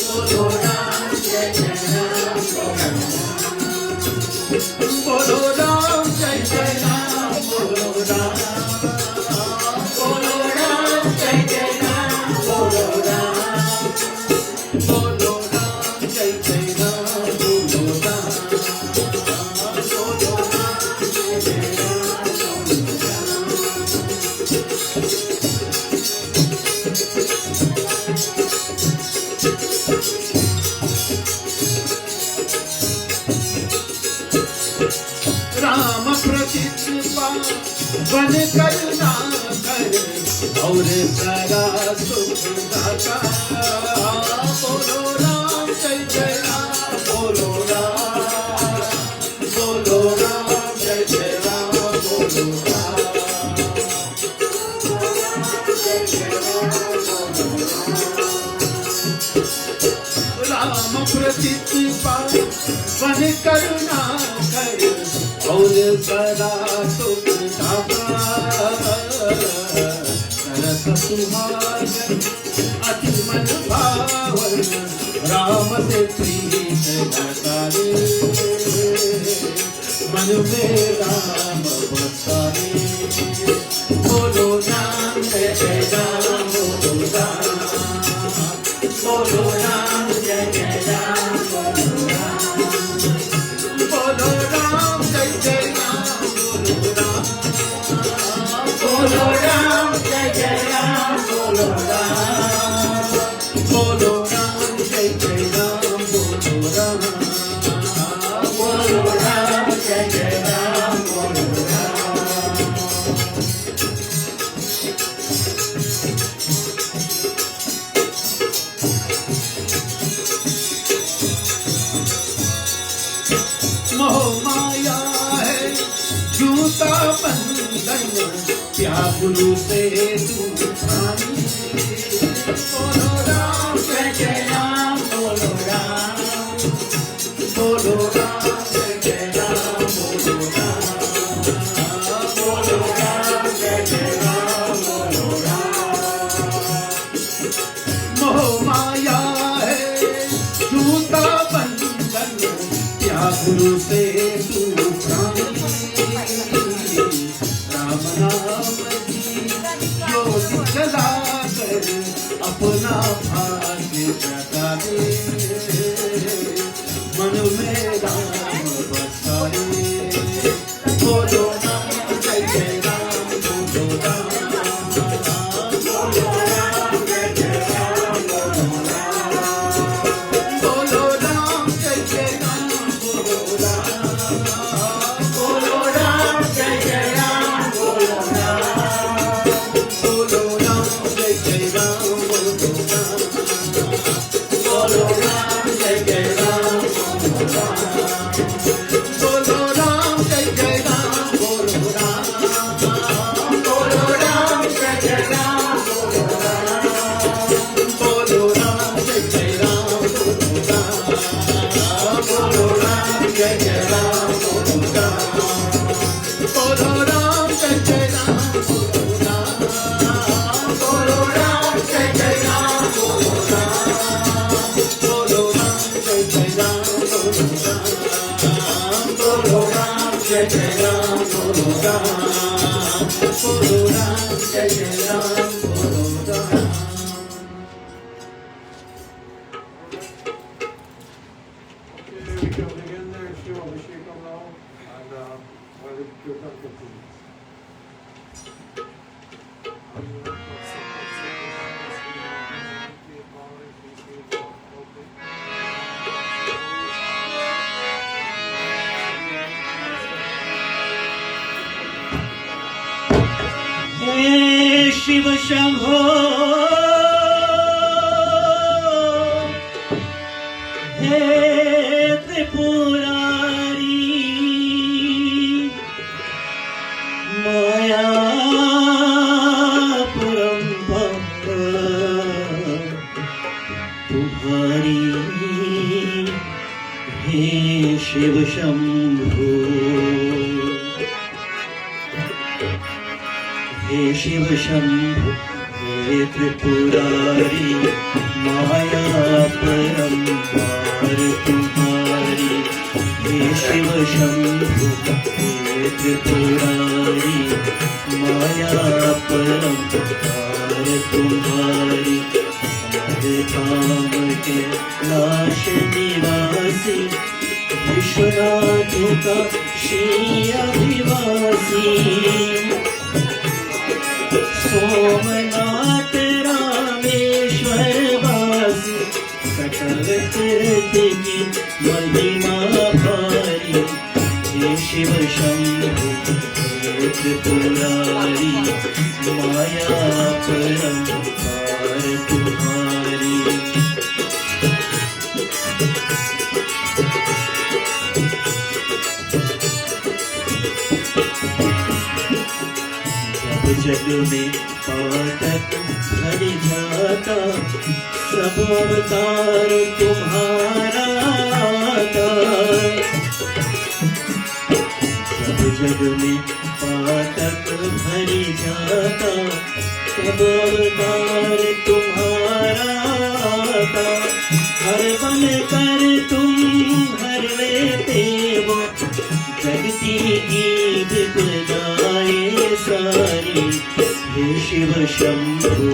बोलो राम जय जय राम बोलो राम जय जय राम बोलो राम बोलो राम जय जय राम बोलो राम बोलो राम जय जय राम बोलो राम बोलो राम जय जय राम बोलो राम प्रतिष्ठा बन करना कर और सारा सुख दाता बोलो राम जय जय राम बोलो राम जय जय राम बोलो राम प्रतिष्ठा बन करना कर कौन सदा सुख सरस सुहागन अति मन भावन राम से प्रीत लगारे मन में राम बसारे बोलो राम जय जय राम बोलो राम जय जय राम बोलो राम जय जय राम बोलो राम जय जय राम बोलो राम जय जय राम बोलो राम जय जय राम बोलो राम मोह माया है जूता बंधन क्या गुरु से दूधानी बोलो राम जय जय राम बोलो राम जय जय राम बोलो राम जय जय राम बोलो राम मोह माया है जूता बंधन क्या गुरु से दूधानी राम नाम की ज्योति जला कर अपना भाग्य जगा दे मन में राम बसाए बोलो राम जय जय राम बोलो राम जय जय राम बोलो राम जय जय राम बोलो राम जय जय राम बोलो राम जय जय राम बोलो राम जय जय राम बोलो राम जय जय राम बोलो राम जय जय राम बोलो राम जय जय राम बोलो राम जय जय राम बोलो राम जय जय राम बोलो राम जय जय राम बोलो राम जय जय राम बोलो राम जय जय राम बोलो राम जय जय राम बोलो Ram Okay, we can begin there, Shiva Abhishekam now, and while the kirtan continues. हे शिव शंभो हे त्रिपुरारी मायापुरम तुम्हारी हे शिव शंभो हे शिव शंभो हे त्रिपुरारी माया परंपार तुम्हारी हे शिव शंभो हे त्रिपुरारी माया परंपार तुम्हारी धाम के लाश निवासी विश्वनाथ का श्री अभिवासी सोमनाथ रामेश्वर वासी सकल तीर्थ की महिमा भारी हे शिव शंभो हे त्रिपुरारी माया परंपार तुम्हारी जग में पातक भर जाता सब अवतार तुम्हारा आता सब जग में पातक भरी जाता, तब अवतार तुम्हारा आता। हर बन कर तुम हर लेते हो, जगती गीत गाए सारी। हे शिव शंभु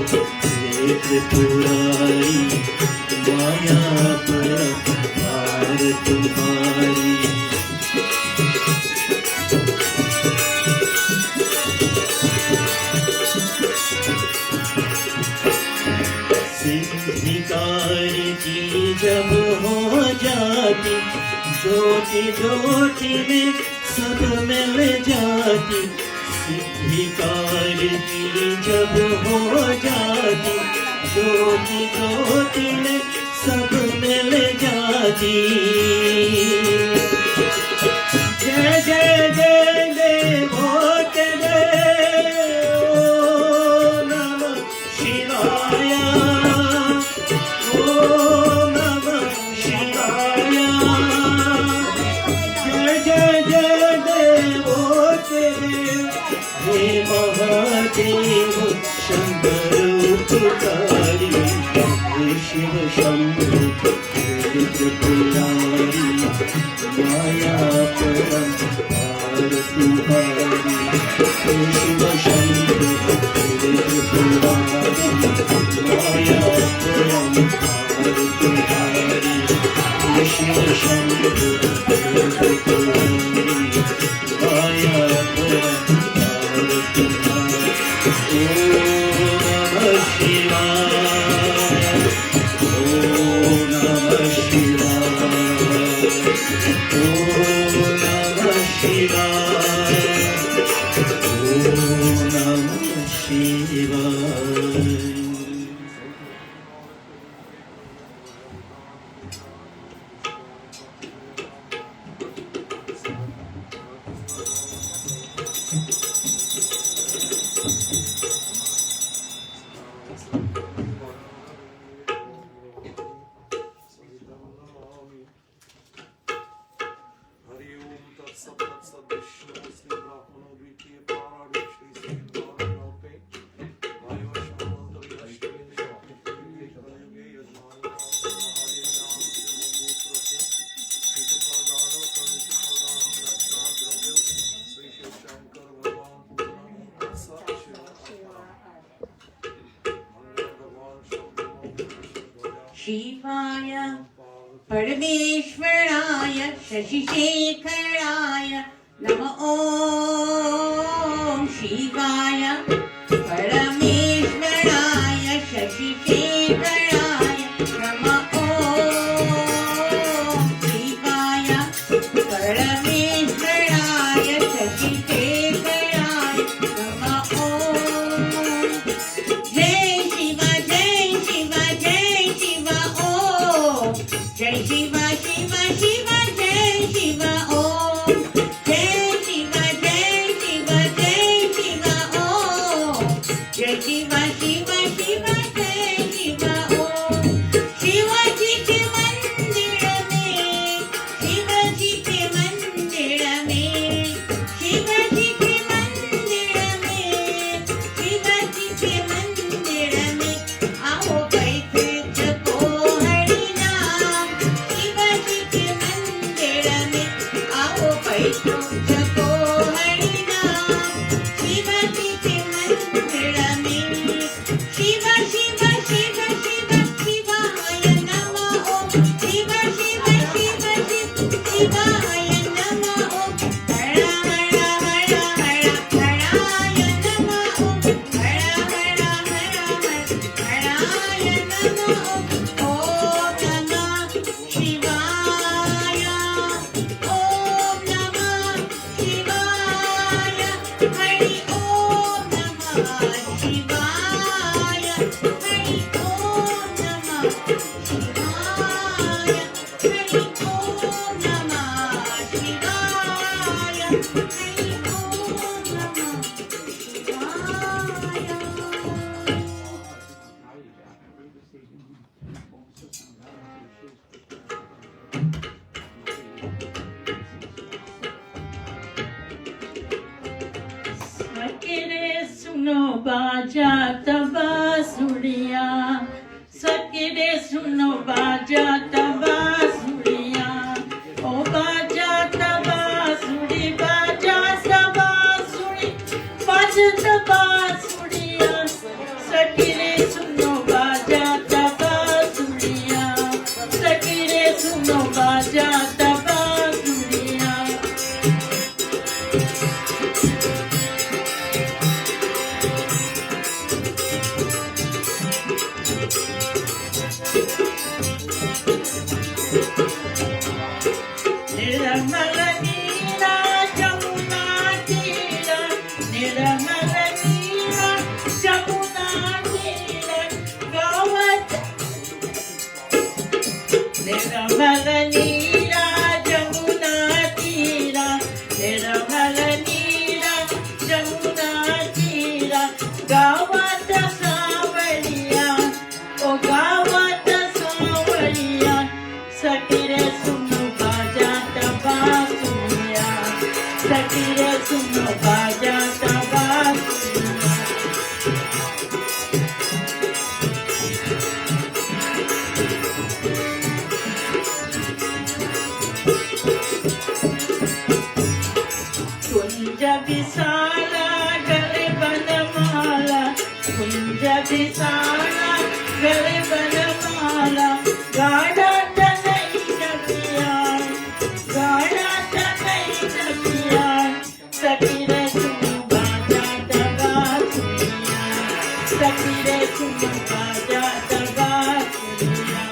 नेत्र पुरारी, माया परमार तुम्हारी। सिद्धिकार की जब हो जाती, ज्योति ज्योति में सब मिल जाती। सिद्धिकार की जब हो जाती, ज्योति ज्योति में सब मिल जाती। जय जय जय देवो देव, ओम नमः शिवाय, ओम नमः शिवाय। जय जय जय देवो देव, हे महादेव शंकर उपकारी। हे शिव शंभु त्रिपुरारी, माया परमार तुम्हारी। हे शिव शंभु त्रिपुरारी, माया परमार तुम्हारी। हे शिव शंभु त्रिपुरारी, माया परमार तुम्हारी। ओम नमः शिवाय, ओम नमः शिवाय, ओम नमः शिवाय, ओम नमः शिवाय। हरि ओम तत्सत तत्सत विष्णु मुस्लिम ब्राह्मणों द्वितीय पारायण श्री श्री नमोते वायु शमंतरि अष्टमी कलियुगे यजमान महादेव नाम से मंगोत्र से शीतफलदानो कनिष्ठफलदानो रत्ना द्रव्य श्री शिव शंकर भगवान पूर्ण सत शिव मंगल भगवान शंकर शिवाय परमेश्वराय शशिशेखराय नमः। ॐ शिवाय परमेश्वराय शशिशेखराय नमः। ॐ शिवाय परमेश्वराय शशिशेखराय नमः। जय शिव जय शिव जय शिव ओम। जय शिव शिव शिव जय शिव ओम। जय शिव जय शिव जय शिव ओम। जय शिव शिव शिव जय शिव ओम। शिवाजी के मंदिर में, शिवाजी के मंदिर में, शिवाजी के मंदिर में, शिवाजी के मंदिर में आओ बैठ जपो हरि नाम। शिवाजी के मंदिर में आओ बैठो जपो हरि नाम। शिवाजी के मंदिर में शिव शिव शिव शिव शिवाय नमः। ओम शिव शिव शिव शिव शिवाय नमः। ओम हर हर हर हर हराय नमः। ओम हर हर हर हर हराय नमः। ओम नमः शिवाय, ओम नमः शिवाय। हरि ओम नमः शिवाय, हरि ओम नमः शिवाय। हरि ओम नमः शिवाय, हरि ओम नमः शिवाय। बाजा तबा सुड़िया सकेरे सुनो बाजा तबा सुड़िया ओ बाजा तबा सुड़ी बाजा तबा सुड़ी बाज तबा सुड़िया सकेरे सुनो बाजा तबा सुड़िया सकेरे सुनो बाजा तबा सुड़िया निर्मल नीला जमुना तीरा निर्मल नीला जमुना तीरा गावत निर्मल नीला जमुना तीरा निर्मल नीला जमुना तीरा गावत सावरिया ओ गावत सावरिया सकीरे सुनो बाजा तबा सुनिया सकीरे सुनो बाजा तबा सुनिया कुंज विशाला गले बनमाला कुंज विशाला गले बनमाला गाढ़ा तनई नदिया गाढ़ा तनई नदिया सकीरे सुनो बाजा तबा सुनिया सकीरे सुनो बाजा तबा सुनिया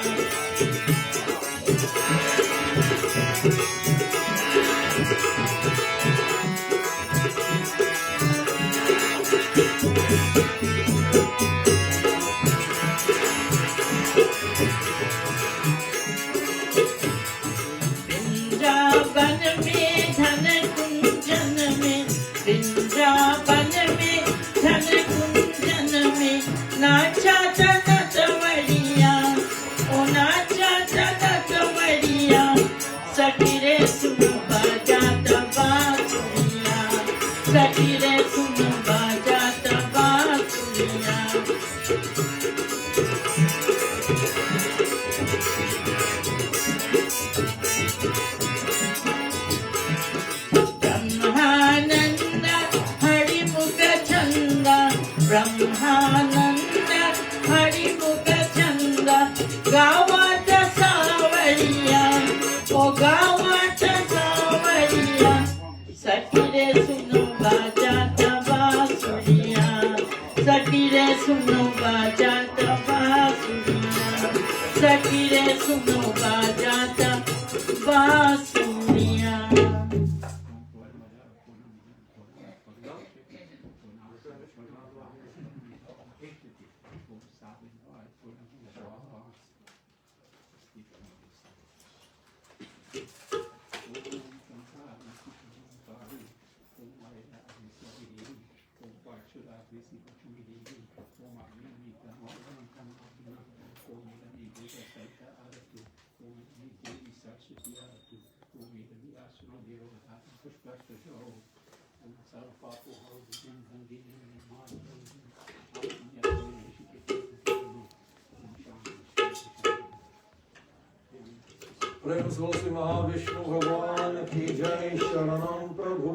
वृंदावन में धन कुंजन में वृंदावन में धन कुंजन में नाचा तनत मरिया ओ नाचा तनत मरिया सकीरे सुनो बाजा तबा सुनिया सकीरे सुनो बाजा तबा सुनिया ब्रह्मानंद हरिमुख छंद ब्रह्मानंद हरिमुख छंद गावत सावरिया ओ गावत सावरिया सकीरे सुनो बाजा तबा सुनिया सकीरे सुनो बाजा तबा सुनिया सकीरे सुनो बाजा तबा सुनिया प्रेम से महाविष्णु भगवान की जय शरणम प्रभु.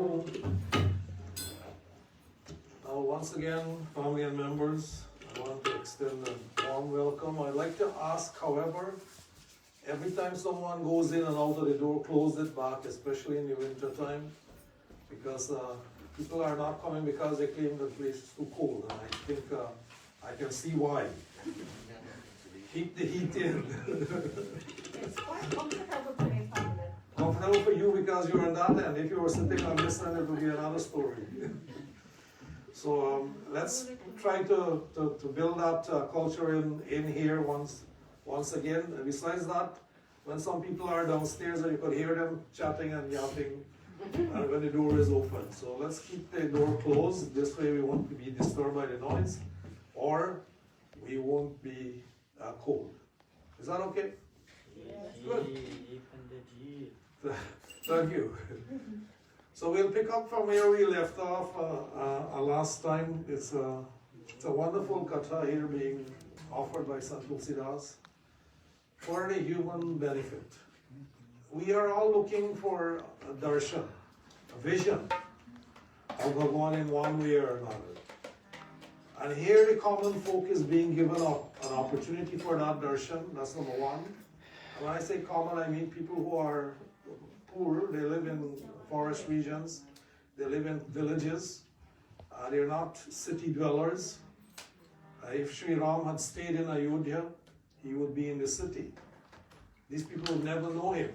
Now once again, family and members, I want to extend a warm welcome. I'd like to ask, however, every time someone goes in and out of the door, close it back, especially in the winter time, because people are not coming because they claim the place is too cold, and I think I can see why. Keep the heat in. It's quite comfortable for me, family. Comfortable for you because you're on that end. If you were sitting on this end, it would be another story. So let's try to build that culture in here once again. And besides that, when some people are downstairs, you could hear them chatting and yapping when the door is open. So let's keep the door closed. This way we won't be disturbed by the noise, or we won't be cold. Is that okay? Yes. Good. Thank you. So we'll pick up from where we left off last time. It's It's a wonderful katha here being offered by Sant Tulsidas for the human benefit. We are all looking for a darshan, a vision of Bhagavan in one way or another. And here the common folk is being given an opportunity for that darshan, that's number one. And when I say common, I mean people who are poor, they live in forest regions, they live in villages, they're not city dwellers. If Sri Ram had stayed in Ayodhya, he would be in the city. These people would never know him.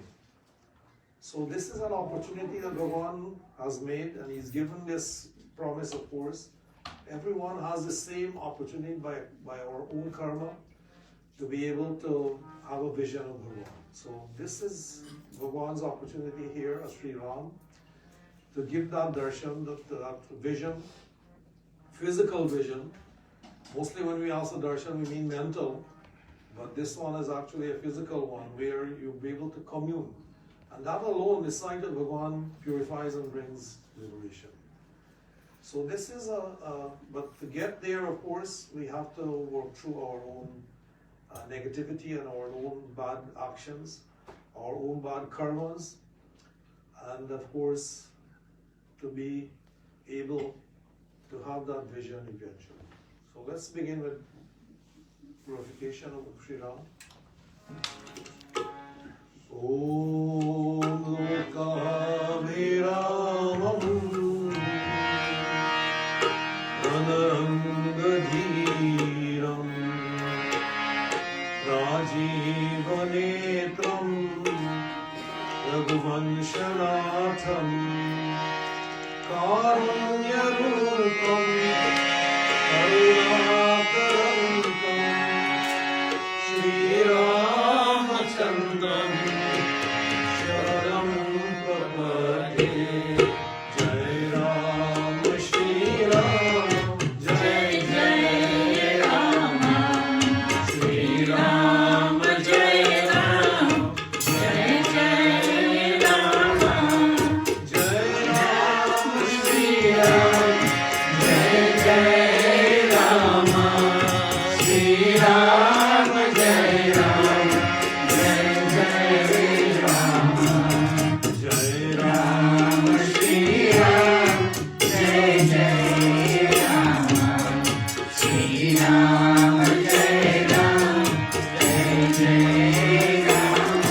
So this is an opportunity that Bhagavan has made, and he's given this promise, of course. Everyone has the same opportunity by our own karma to be able to have a vision of Bhagavan. So this is Bhagavan's opportunity here at Sri Ram to give that darshan, that vision, physical vision. Mostly when we ask a darshan, we mean mental, but this one is actually a physical one where you'll be able to commune. And that alone, the sight of Bhagavan purifies and brings liberation. So this is but to get there, of course, we have to work through our own negativity and our own bad actions, our own bad karmas, and of course, to be able to have that vision eventually. So let's begin with purification of Sri Ram. Om Lokabhiramam Ranangadhiram Rajivanetram Raghuvanshanatham Karunyarupam Karunakarantam Shri Ramachandram Sharanam Prabhate Jai Ram Shri Ram Jai Jai Rama Shri Ram Jai Ram Jai Jai Rama Jai Ram Shri Ram Jai Jai Rama Shri Ram Jai Ram Jai Jai Rama Jai Ram Shri Ram Jai Jai Rama Shri Ram Jai Ram Jai Jai Rama Jai Ram Shri Ram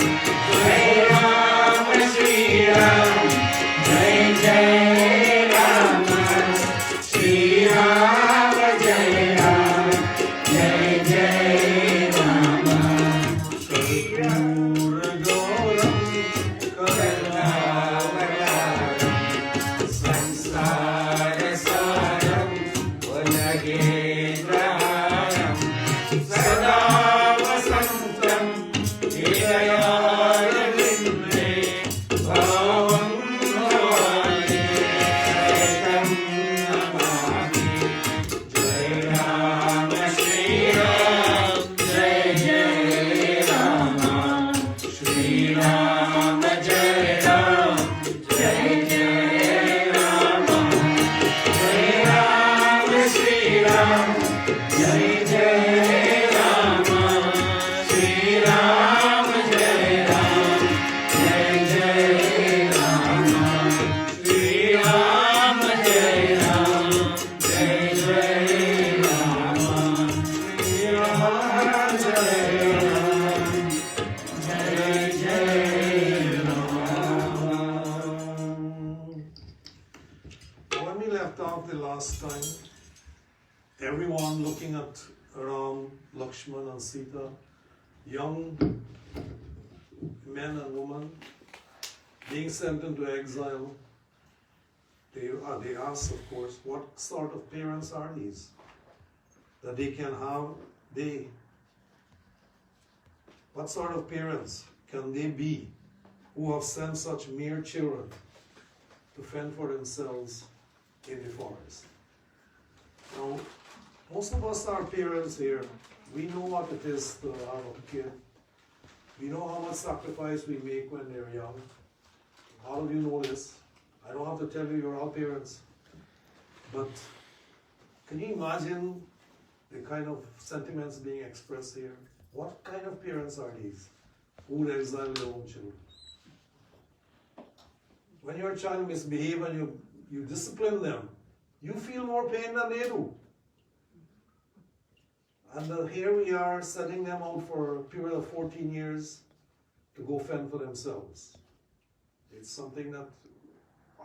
Jai Jai Rama Shri Ram Jai Ram Jai Jai Rama Karpuragauram Karunavadaram Sansarasaram Vanagendraharam Sada Vasantam Hidayarvindre Bhavam Bhavani Saitam Namami Jai Rama Shri Ram Jai Jai Rama Shri Ram Jai Ram Jai Jai Rama Jai Ram Shri Ram Jai Jai Rama Shri Ram Jai Ram Jai Jai Rama Shri Ram Jai Ram Jai Jai Rama Shri Ram Jai Ram Jai Jai Rama. When we left off the last time, everyone looking at Ram, Lakshman and Sita, young men and women being sent into exile, they ask, of course, what sort of parents are these that they can have? What sort of parents can they be who have sent such mere children to fend for themselves in the forest? Now, most of us are parents here. We know what it is to have a kid. We know how much sacrifice we make when they're young. All of you know this. I don't have to tell you, you're all parents. But Can you imagine the kind of sentiments being expressed here? What kind of parents are these who would exile their own children? When your child misbehaves and you discipline them, you feel more pain than they do. And here we are setting them out for a period of 14 years to go fend for themselves. It's something that,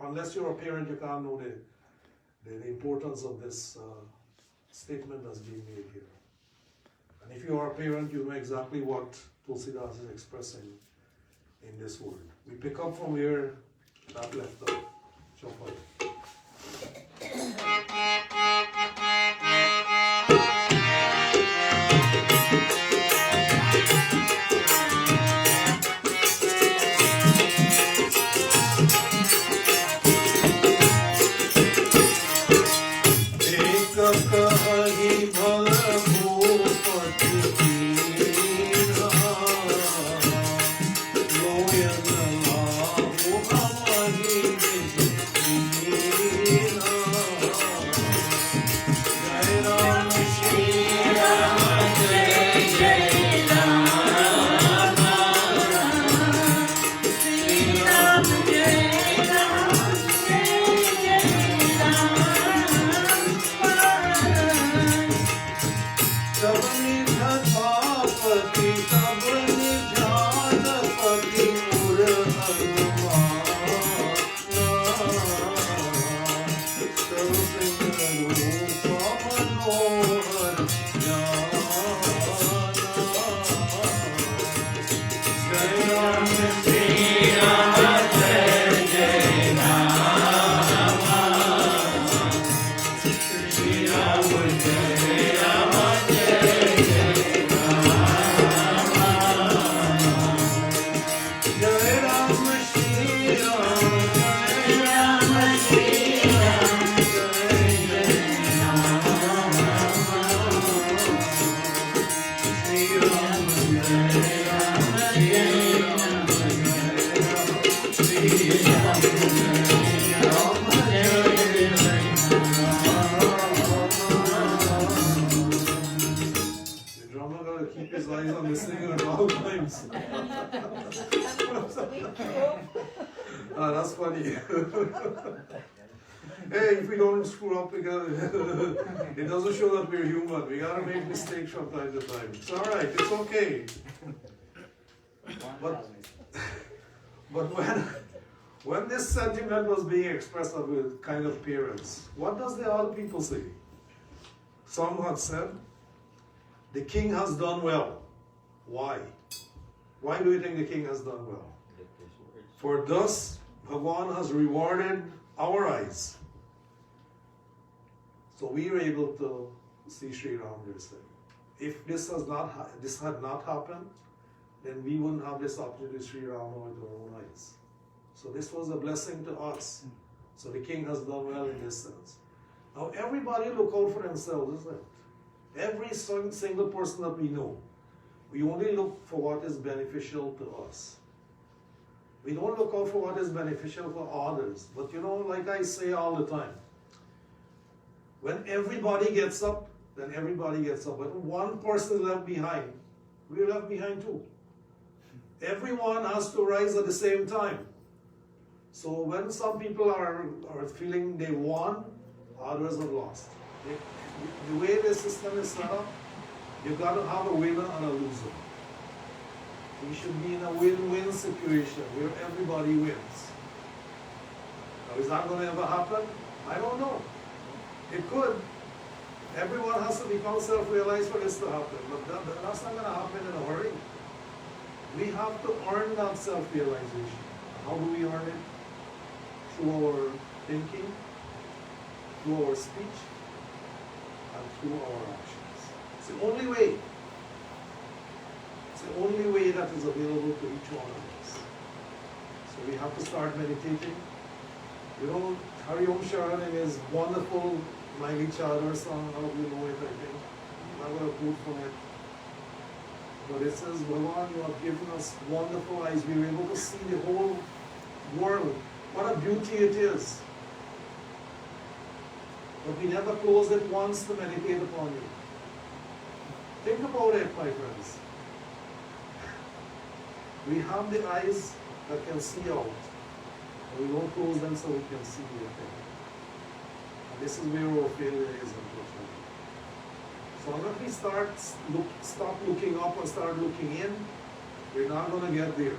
unless you're a parent, you can't know the importance of this statement that's being made here. And if you are a parent, you know exactly what Tulsidas is expressing in this word. We pick up from where that left off. Chopper. That's funny. Hey, if we don't screw up, it doesn't show that we're human. We gotta make mistakes from time to time. It's alright, it's okay. But when this sentiment was being expressed with kind of parents, what does the other people say? Some had said, the king has done well. Why? Why do you think the king has done well? For thus Bhagavan has rewarded our eyes. So we are able to see Sri Ram this thing. If this had not happened, then we wouldn't have this opportunity to see Sri Ram with our own eyes. So this was a blessing to us. So the king has done well in this sense. Now everybody look out for themselves, isn't it? Every single person that we know, we only look for what is beneficial to us. We don't look out for what is beneficial for others. But you know, like I say all the time, when everybody gets up, then everybody gets up. But one person is left behind, we're left behind too. Everyone has to rise at the same time. So when some people are feeling they won, others have lost. The way the system is set up, you've got to have a winner and a loser. We should be in a win-win situation where everybody wins. Now, is that going to ever happen? I don't know. It could. Everyone has to become self-realized for this to happen, but that's not going to happen in a hurry. We have to earn that self-realization. How do we earn it? Through our thinking, through our speech, and through our actions. It's the only way. It's the only way that is available to each one of us. So we have to start meditating. You know, Hari Om Sharan in his wonderful Miley Chadar song, I hope you know it, I think. I'm not going to quote from it. But it says, Bhagavan, you have given us wonderful eyes. We were able to see the whole world. What a beauty it is. but we never close it once to meditate upon you. Think about it, my friends. We have the eyes that can see out, and we don't close them so we can see anything. And this is where our failure is, unfortunately. So unless we stop looking up and start looking in, we're not going to get there.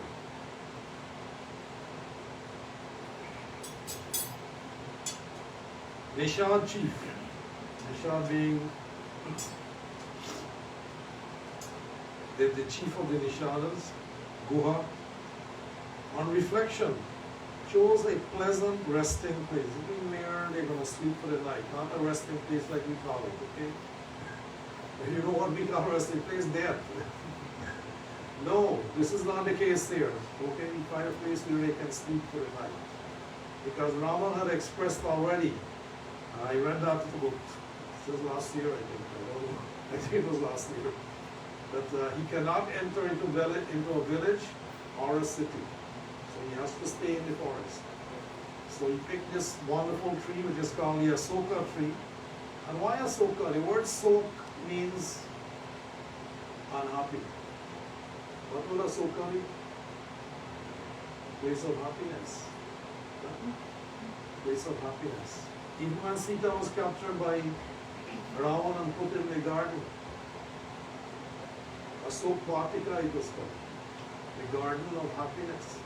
Nishad chief, Nishad being the chief of the Nishadas, Guha, on reflection, chose a pleasant resting place. Even there, they're going to sleep for the night, not a resting place like we call it, okay? If you know what we call a resting place, death. No, this is not the case here, okay? We find a place where they can sleep for the night. Because Raman had expressed already, I read that book, this was last year, I think, I don't know, I think it was last year, that he cannot enter into a village or a city. So he has to stay in the forest. So he picked this wonderful tree, which is called the Asoka tree. And why Asoka? The word sok means unhappy. What will Asoka be? Place of happiness. Place of happiness. Even when Sita was captured by Ravan and put in the garden, Asok Vatika it was called, the garden of happiness,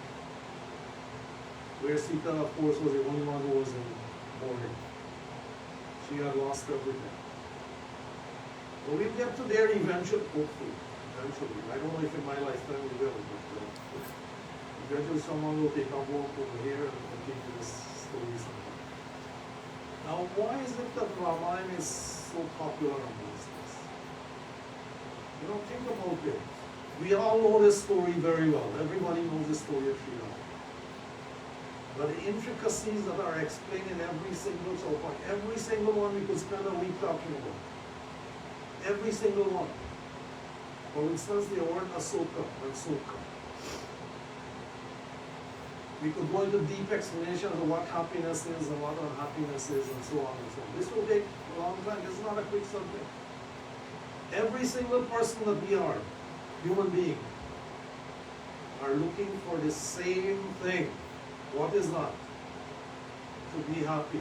where Sita, of course, was the only one who was in mourning. She had lost everything. But we'll get to there eventually, hopefully. Eventually. I don't know if in my lifetime we will, but eventually someone will take a walk over here and continue this story sometime. Now, why is it that Ramayana is so popular amongst us? You know, think about it. We all know this story very well. Everybody knows the story of Sri Rama. But the intricacies that are explained in every single chapter, every single one we could spend a week talking about. Every single one. For instance, the word Asoka and Soka. We could go into deep explanation of what happiness is and what unhappiness is and so on and so on. This will take a long time. This is not a quick subject. Every single person that we are, human being, are looking for the same thing. What is that? To be happy.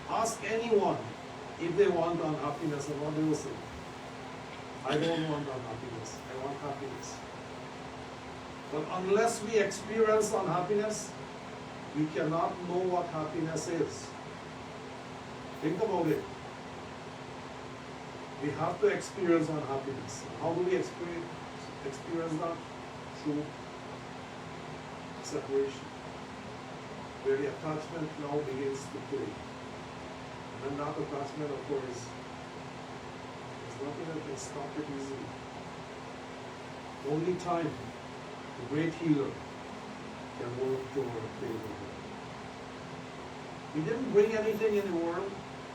Ask anyone if they want unhappiness and what they will say. I don't want unhappiness. I want happiness. But unless we experience unhappiness, we cannot know what happiness is. Think about it. We have to experience unhappiness. How do we experience that? Through separation, where the attachment now begins to play. And then that attachment, of course, there's nothing that can stop it easily. Only time, the great healer, can work to our favor. We didn't bring anything in the world.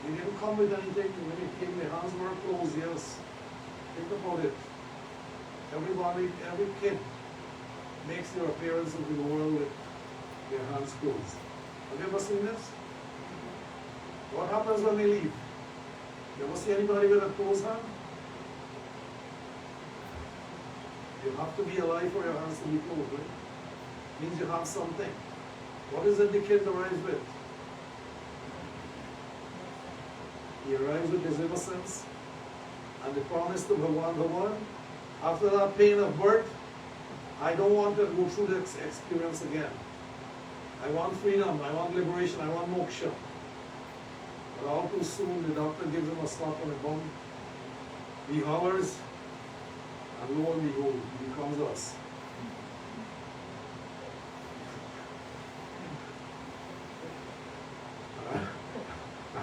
We didn't come with anything. When we came, the hands were closed, yes. Think about it. Everybody, every kid makes their appearance into the world with their hands closed. Have you ever seen this? What happens when they leave? You ever see anybody with a closed hand? You have to be alive for your hands to be closed, right? Means you have something. What is it the kid arrives with? He arrives with his innocence and the promise to Bhagavan, after that pain of birth, I don't want to go through this experience again. I want freedom, I want liberation, I want moksha. But all too soon, the doctor gives him a slap on the bum. He hollers, and lo and behold, he becomes us.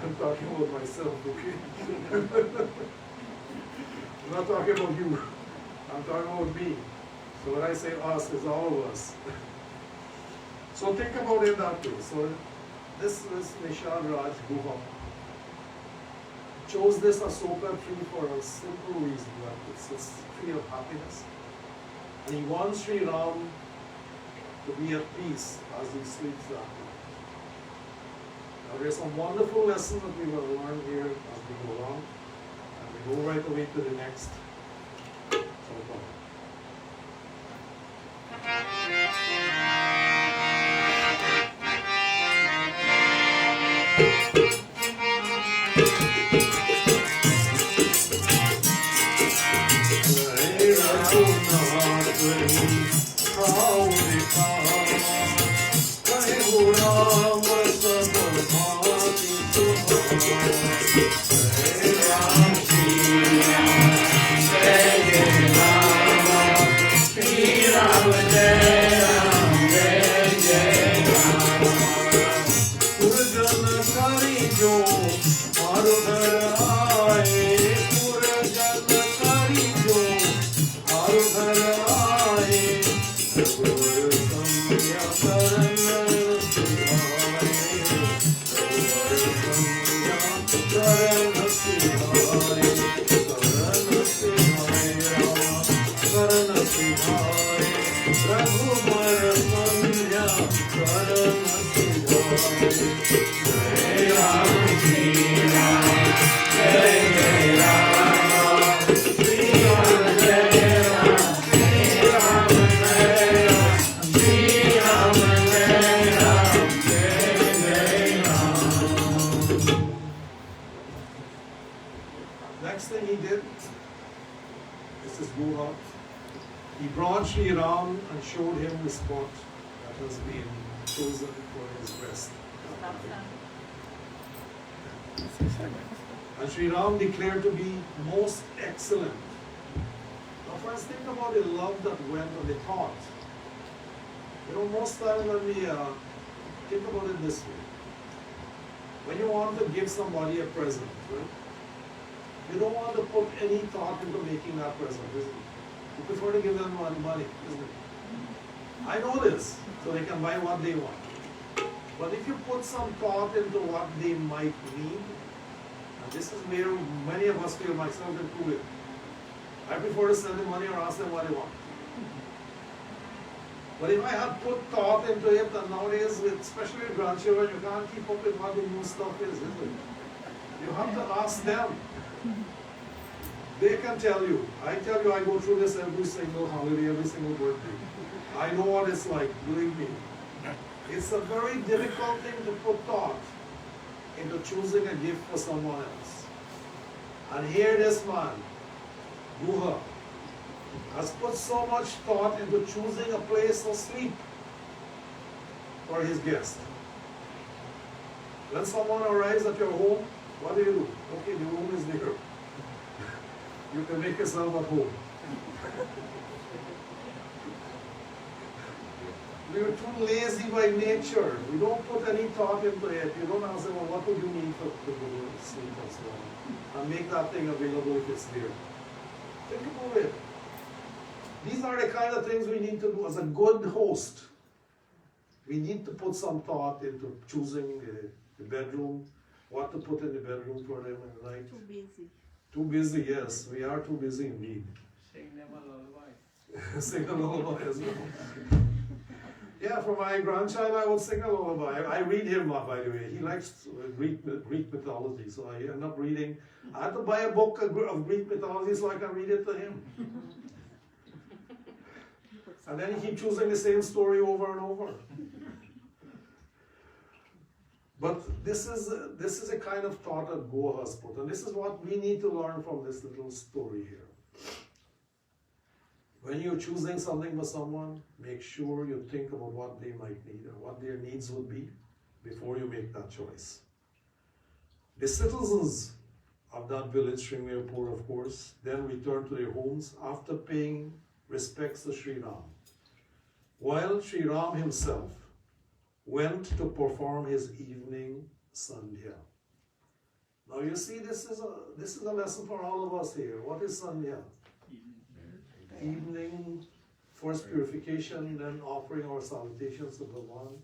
I'm talking about myself, okay? I'm not talking about you. I'm talking about me. So when I say us, it's all of us. So think about it that way. So this Nishad Raj Guha chose this Asoka tree for a simple reason, that it's a tree of happiness. And he wants Sri Ram to be at peace as he sleeps that night. Now There are some wonderful lessons that we will learn here as we go along. And we go right away to the next. Next thing he did, this is Guha. He brought Sri Ram and showed him the spot that has been chosen for his rest. And Sri Ram declared to be most excellent. Now friends, think about the love that went on the thought. You know, most times when we think about it this way, when you want to give somebody a present, right? You don't want to put any thought into making that present, isn't it? You prefer to give them money, isn't it? I know this, so they can buy what they want. But if you put some thought into what they might need, and this is where many of us feel, myself included, I prefer to send them money or ask them what they want. But if I had put thought into it, and nowadays, especially with grandchildren, you can't keep up with what the new stuff is, isn't it? You have to ask them. They can tell you. I tell you, I go through this every single holiday, every single birthday. I know what it's like, believe me. It's a very difficult thing to put thought into choosing a gift for someone else. And here this man, Guha, has put so much thought into choosing a place of sleep for his guest. When someone arrives at your home, what do? Okay, the room is there. You can make yourself at home. We are too lazy by nature. We don't put any thought into it. You don't ask them, well, what would you need to go to sleep and so on. And make that thing available if it's there. Think about it. These are the kind of things we need to do as a good host. We need to put some thought into choosing the bedroom, what to put in the bedroom for them in the night. Too busy. Too busy, yes. We are too busy indeed. Sing them a lullaby. Sing a lullaby as well. Yeah, for my grandchild, I would sing a lullaby. I read him, by the way. He likes Greek mythology, so I end up reading. I had to buy a book of Greek mythology so I can read it to him. And then he keeps choosing the same story over and over. But this is a kind of thought that Guha has put, and this is what we need to learn from this little story here. When you're choosing something for someone, make sure you think about what they might need or what their needs would be before you make that choice. The citizens of that village, Sringapur, of course, then returned to their homes after paying respects to Sri Ram, while Sri Ram himself went to perform his evening sandhya. Now you see, this is a lesson for all of us here. What is sandhya? Evening, first purification, then offering our salutations to Bhagwan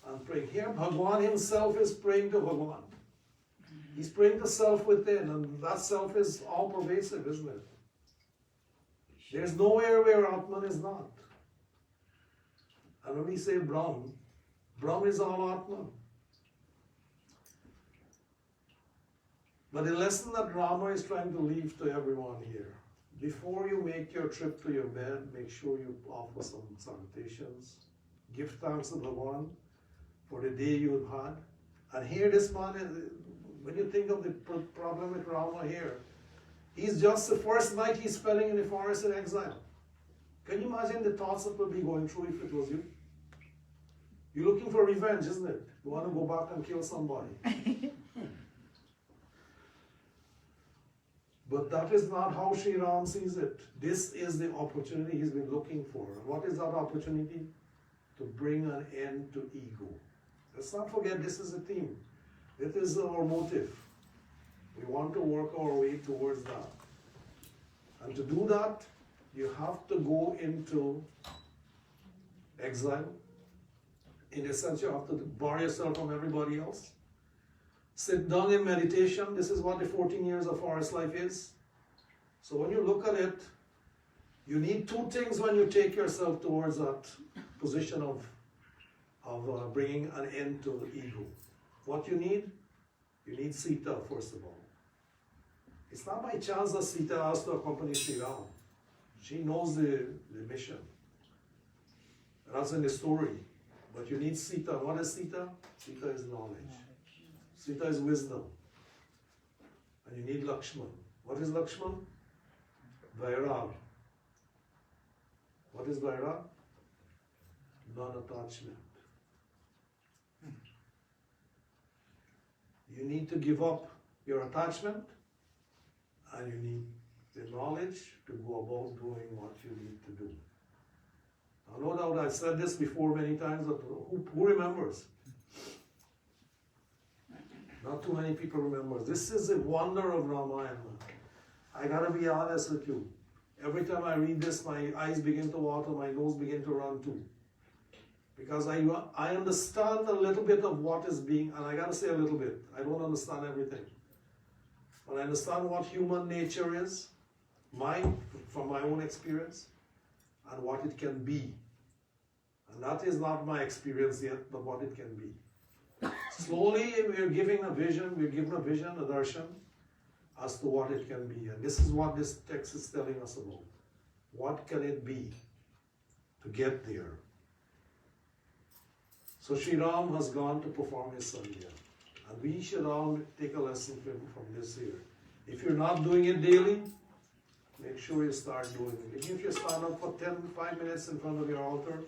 and praying. Here Bhagwan himself is praying to Bhagwan. He's praying to self within, and that self is all pervasive, isn't it? There's nowhere where Atman is not. And when we say Brahm, Brahm is all Atman. But the lesson that Rama is trying to leave to everyone here, before you make your trip to your bed, make sure you offer some salutations, give thanks to Bhagavan for the day you've had. And here this man, when you think of the problem with Rama here, he's just the first night he's spending in the forest in exile. Can you imagine the thoughts that would be going through if it was you? You're looking for revenge, isn't it? You want to go back and kill somebody. But that is not how Sri Ram sees it. This is the opportunity he's been looking for. And what is that opportunity? To bring an end to ego. Let's not forget this is a theme. It is our motive. We want to work our way towards that. And to do that, you have to go into exile. In a sense, you have to bar yourself from everybody else. Sit down in meditation. This is what the 14 years of forest life is. So when you look at it, you need two things when you take yourself towards that position of bringing an end to ego. What you need Sita, first of all. It's not by chance that Sita asked to accompany Sri Ram. She knows the mission. That's in the story. But you need Sita. What is Sita? Sita is knowledge. Sita is wisdom. And you need Lakshman. What is Lakshman? Vairag. What is Vairag? Non-attachment. You need to give up your attachment, and you need the knowledge to go about doing what you need to do. Now, no doubt I've said this before many times, but who remembers? Not too many people remember. This is the wonder of Ramayana. I gotta be honest with you. Every time I read this, my eyes begin to water, my nose begin to run too. Because I understand a little bit of what is being, and I gotta say a little bit. I don't understand everything. But I understand what human nature is, from my own experience, and what it can be. And that is not my experience yet, but what it can be. Slowly we're given a vision, a darshan, as to what it can be. And this is what this text is telling us about. What can it be to get there? So Sri Ram has gone to perform his Sandhya. And we should all take a lesson from this here. If you're not doing it daily, make sure you start doing it. Even if you stand up for 5 minutes in front of your altar,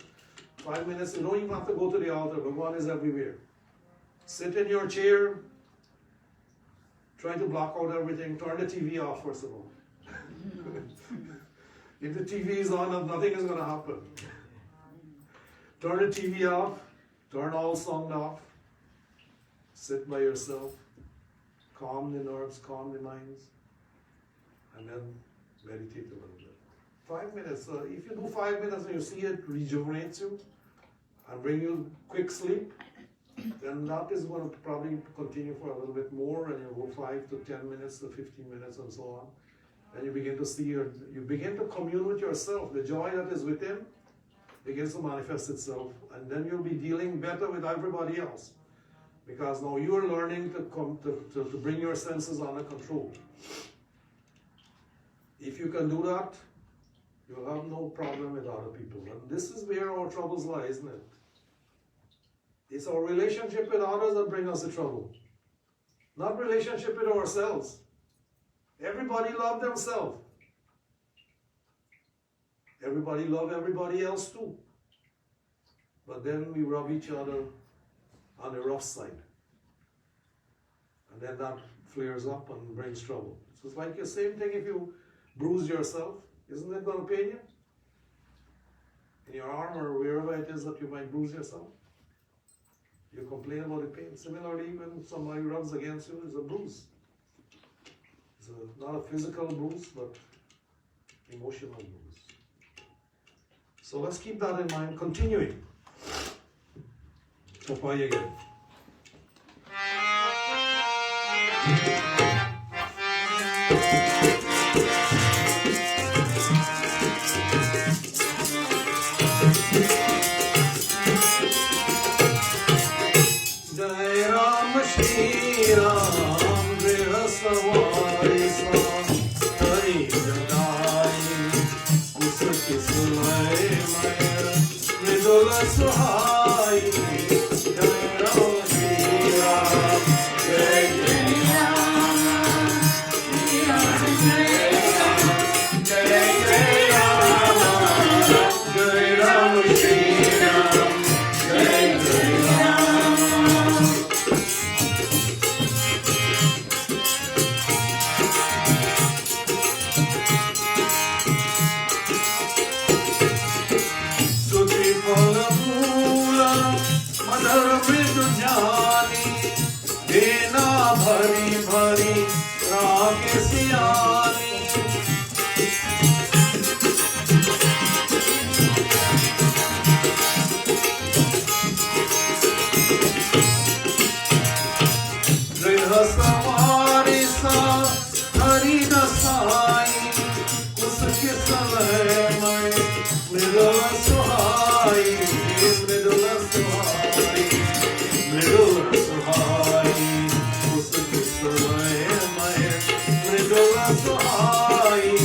5 minutes, you don't even have to go to the altar. Bhagavan is everywhere. Sit in your chair, try to block out everything, turn the TV off first of all. If the TV is on, nothing is going to happen. Turn the TV off, turn all sound off, sit by yourself, calm the nerves, calm the minds, and then meditate a little bit. 5 minutes, if you do 5 minutes and you see it rejuvenates you and bring you quick sleep, then that is going to probably continue for a little bit more, and you go 5 to 10 minutes to 15 minutes and so on. And you begin to see you begin to commune with yourself. The joy that is within begins to manifest itself, and then you'll be dealing better with everybody else. Because now you're learning to bring your senses under control. If you can do that, you'll have no problem with other people. And this is where our troubles lie, isn't it? It's our relationship with others that bring us the trouble. Not relationship with ourselves. Everybody love themselves. Everybody love everybody else too. But then we rub each other on the rough side. And then that flares up and brings trouble. So it's like the same thing if you bruise yourself. Isn't it going to pain you? In your arm or wherever it is that you might bruise yourself. You complain about the pain. Similarly, when somebody rubs against you, it's a bruise. It's not a physical bruise, but emotional bruise. So let's keep that in mind. Continuing. Chapaya again. Jai Ram Shri Ram Grihastha सवारी सा हरी जनाई कुस किसलय मय मृदुल सुहाई जय राम श्री राम जय जय राम जय जय राम जय राम श्री राम जय जय राम स्तुति फल मूला मधुर मृदु ज्ञानी देना भरी भरी राग सियानी दृढ़ सवारी सा हरि दसाई कुस किसलय मय मृदुल सुहाई मृदुल सुहाई मृदुल सुहाई कुस किसलय मय मृदुल सुहाई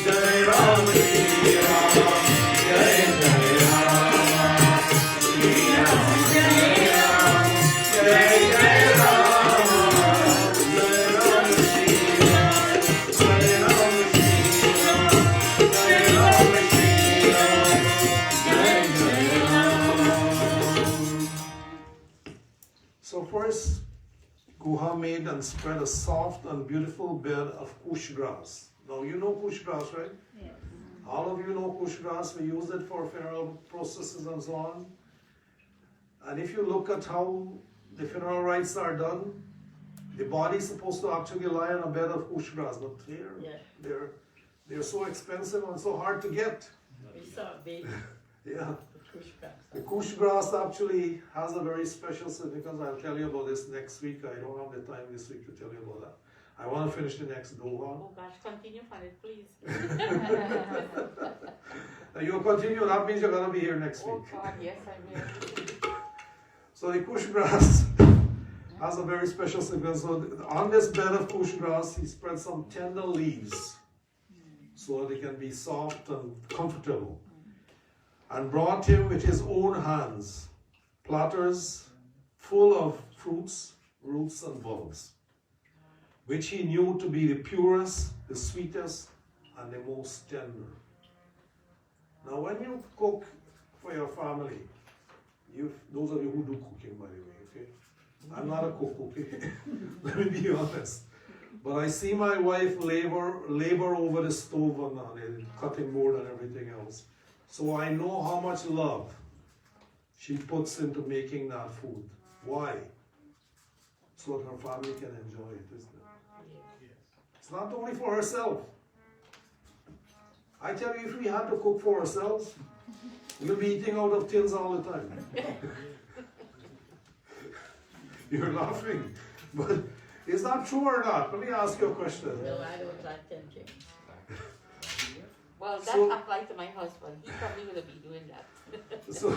जय राम श्री राम जय जय राम श्री राम जय राम जय जय राम जय राम श्री राम जय राम श्री राम जय राम श्री राम जय जय Ram. So first, Guha made and spread a soft and beautiful bed of kush grass. Now you know kush grass, right? Yes. All of you know kush grass. We use it for funeral processes and so on. And if you look at how the funeral rites are done, the body is supposed to actually lie on a bed of kush grass, but they're so expensive and so hard to get. We saw a big Yeah. push back. The kush grass actually has a very special significance. I'll tell you about this next week. I don't have the time this week to tell you about that. I want to finish the next doha. Oh gosh, continue for it, please. You'll continue, that means you're going to be here next Oh week. God, yes, I will. So the kush grass has a very special significance. So on this bed of kush grass, he spread some tender leaves so that it can be soft and comfortable. And brought him with his own hands platters full of fruits, roots, and bulbs, which he knew to be the purest, the sweetest, and the most tender. Now, when you cook for your family, those of you who do cooking, by the way, okay? I'm not a cook, okay? Let me be honest. But I see my wife labor over the stove and the cutting board and everything else. So I know how much love she puts into making that food. Why? So that her family can enjoy it, isn't it? It's not only for herself. I tell you, if we had to cook for ourselves, we'll be eating out of tins all the time. You're laughing, but is that true or not? Let me ask you a question. No, I don't like tempting. Well, that So- applies to my husband. He probably will be doing that. So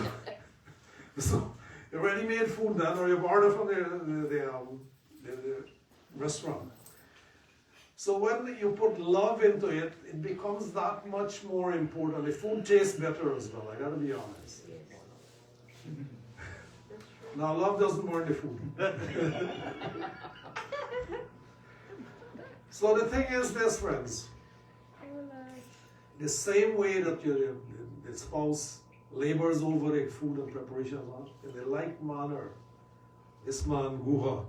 you ready-made food then, or you've ordered from the restaurant. So when you put love into it, it becomes that much more important. The food tastes better as well, I gotta be honest. Now love doesn't burn the food. So the thing is this, friends. The same way that the spouse labors over the food and preparation, in the like manner, this man Guha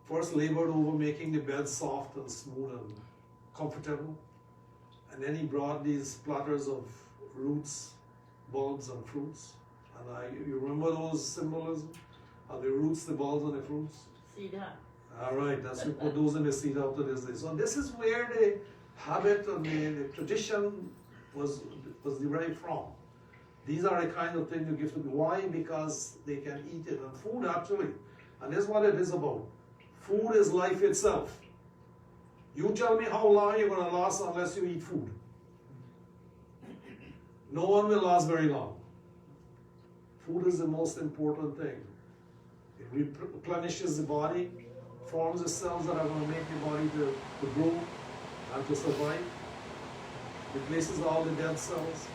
first labored over making the bed soft and smooth and comfortable, and then he brought these platters of roots, bulbs, and fruits. And you remember those symbolism? The roots, the bulbs, and the fruits? See that? All right, that's we put those in the seed after this day. So this is where the habit and the tradition was derived from. These are the kind of things you give to people. Why? Because they can eat it. And food actually, and this is what it is about. Food is life itself. You tell me how long you're going to last unless you eat food. No one will last very long. Food is the most important thing. It replenishes the body, forms the cells that are going to make your body to grow and to survive. Replaces all the dead cells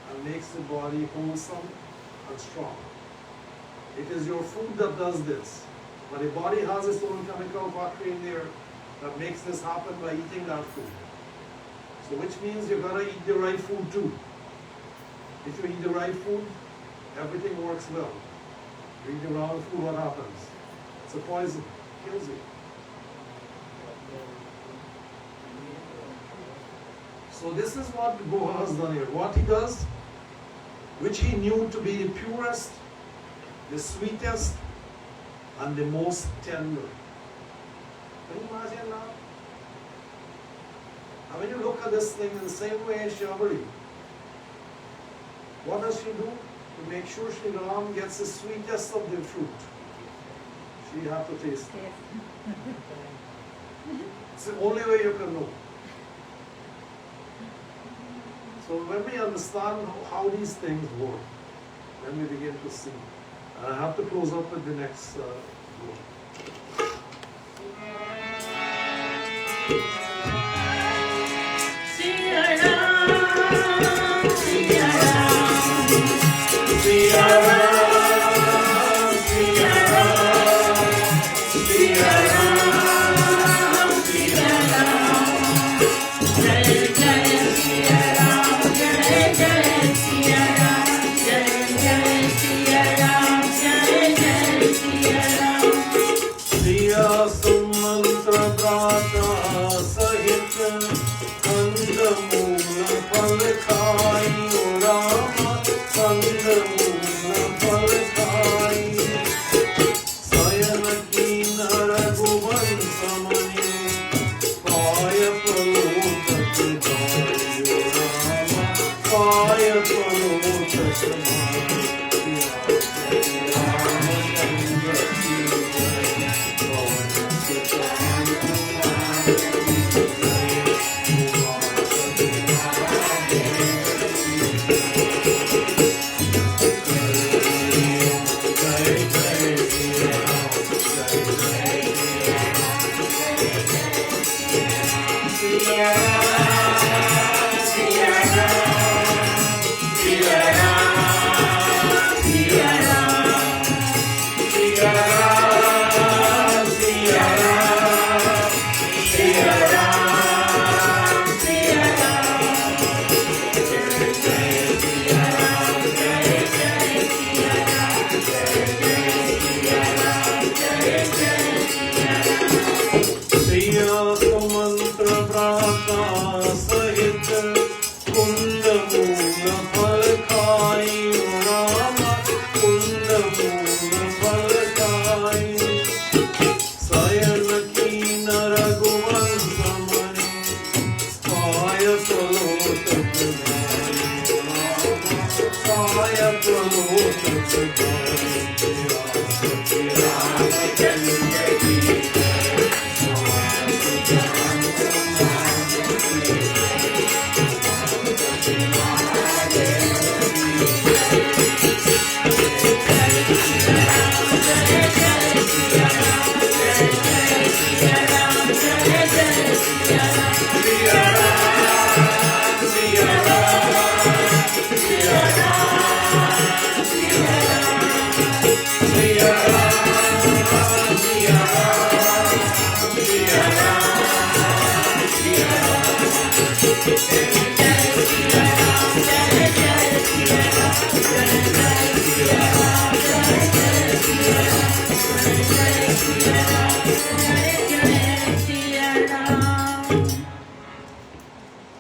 and makes the body wholesome and strong. It is your food that does this. But the body has its own chemical factory in there that makes this happen by eating that food. So which means you're going to eat the right food too. If you eat the right food, everything works well. You eat the wrong food, what happens? It's a poison, kills you. So this is what Boaz has done here. What he does, which he knew to be the purest, the sweetest, and the most tender. Can you imagine that? And when you look at this thing in the same way as Shabari, what does she do? To make sure Sri Ram gets the sweetest of the fruit. She has to taste it. It's the only way you can know. So when we understand how these things work, then we begin to see. And I have to close up with the next book.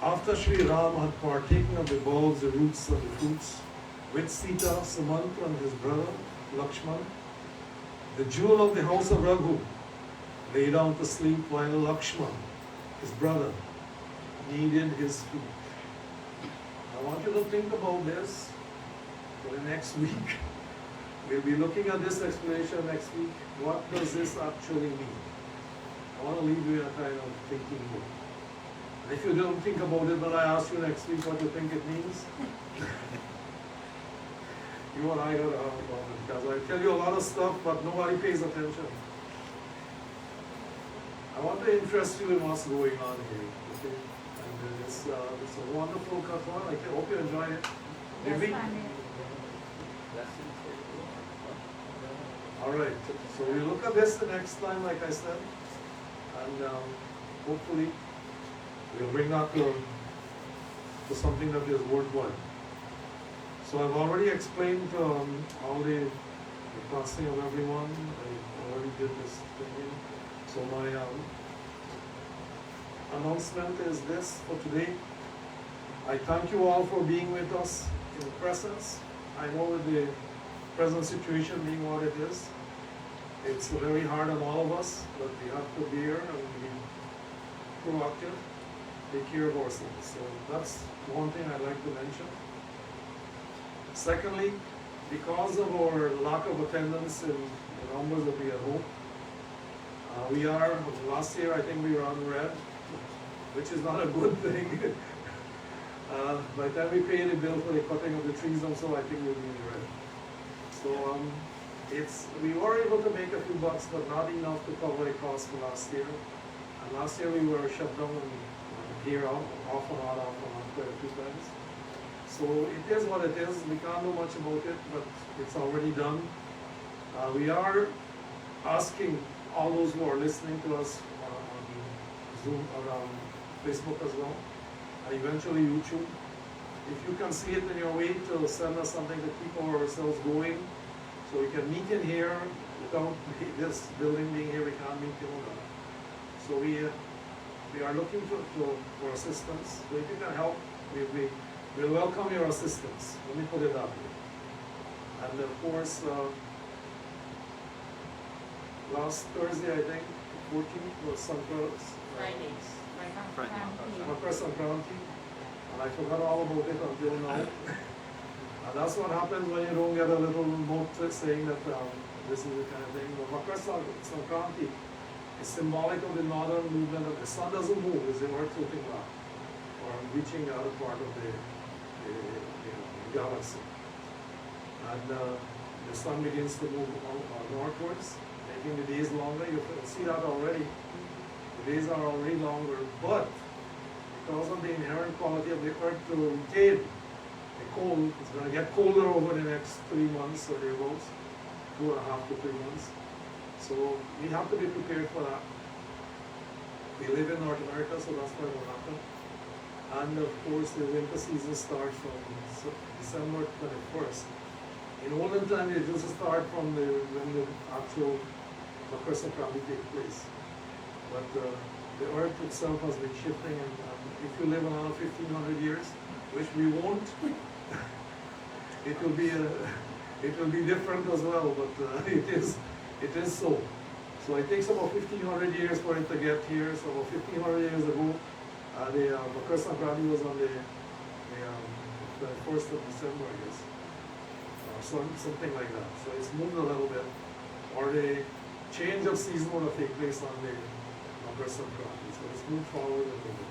After Sri Ram had partaken of the bulbs, the roots, and the fruits, with Sita, Sumantra, and his brother Lakshman, the jewel of the house of Raghu, lay down to sleep while Lakshman, his brother, kneaded his feet. I want you to think about this for the next week. We'll be looking at this explanation next week. What does this actually mean? I want to leave you in a kind of thinking mood. And if you don't think about it when I ask you next week what you think it means, you and I gotta have a problem, because I tell you a lot of stuff, but nobody pays attention. I want to interest you in what's going on here, okay? And it's a wonderful katwan. I hope you enjoy it. Did we? All right, so we look at this the next time, like I said, and hopefully we'll bring that to something that is worthwhile. So I've already explained all the passing of everyone. I already did this thing. So my announcement is this for today. I thank you all for being with us in presence. I know with the present situation being what it is, it's very hard on all of us, but we have to bear and be proactive, take care of ourselves. So that's one thing I'd like to mention. Secondly, because of our lack of attendance in the numbers that we had hoped, we are, last year I think we were on red, which is not a good thing. By the time we pay the bill for the cutting of the trees and so, I think we'll be in the red. So we were able to make a few bucks, but not enough to cover the cost for last year. And last year we were shut down here off and on quite a few times. So it is what it is. We can't do much about it, but it's already done. We are asking all those who are listening to us on Zoom or on Facebook as well, and eventually YouTube. If you can see it in your way to send us something to keep ourselves going, so we can meet in here without this building being here, we can't meet in order. So we are looking for assistance. So if you can help, we'll welcome your assistance. Let me put it that way. And of course, last Thursday, I think, 14th was Fridays. Makar Sankranti, and I forgot all about it until now. And that's what happens when you don't get a little note saying that this is the kind of thing. But Makar Sankranti is symbolic of the northern movement that the sun doesn't move, it's the earth floating back, or reaching the other part of the galaxy. And the sun begins to move northwards, making the days longer. You can see that already. The days are already longer, but because of the inherent quality of the earth to retain the cold, it's going to get colder over the next 3 months or thereabouts, 2.5 to 3 months. So we have to be prepared for that. We live in North America, so that's what will happen. And of course, the winter season starts from December 21st. In olden times, it used to start from when the actual Makar Sankranti takes place. But the earth itself has been shifting, and if you live another 1,500 years, which we won't, it will be different as well. But it is so. So it takes about 1,500 years for it to get here. So about 1,500 years ago, the Makar Sankranti was on the 1st of December, I guess, or something like that. So it's moved a little bit, or the change of season will take place on the Makar Sankranti. So it's moved forward a little bit.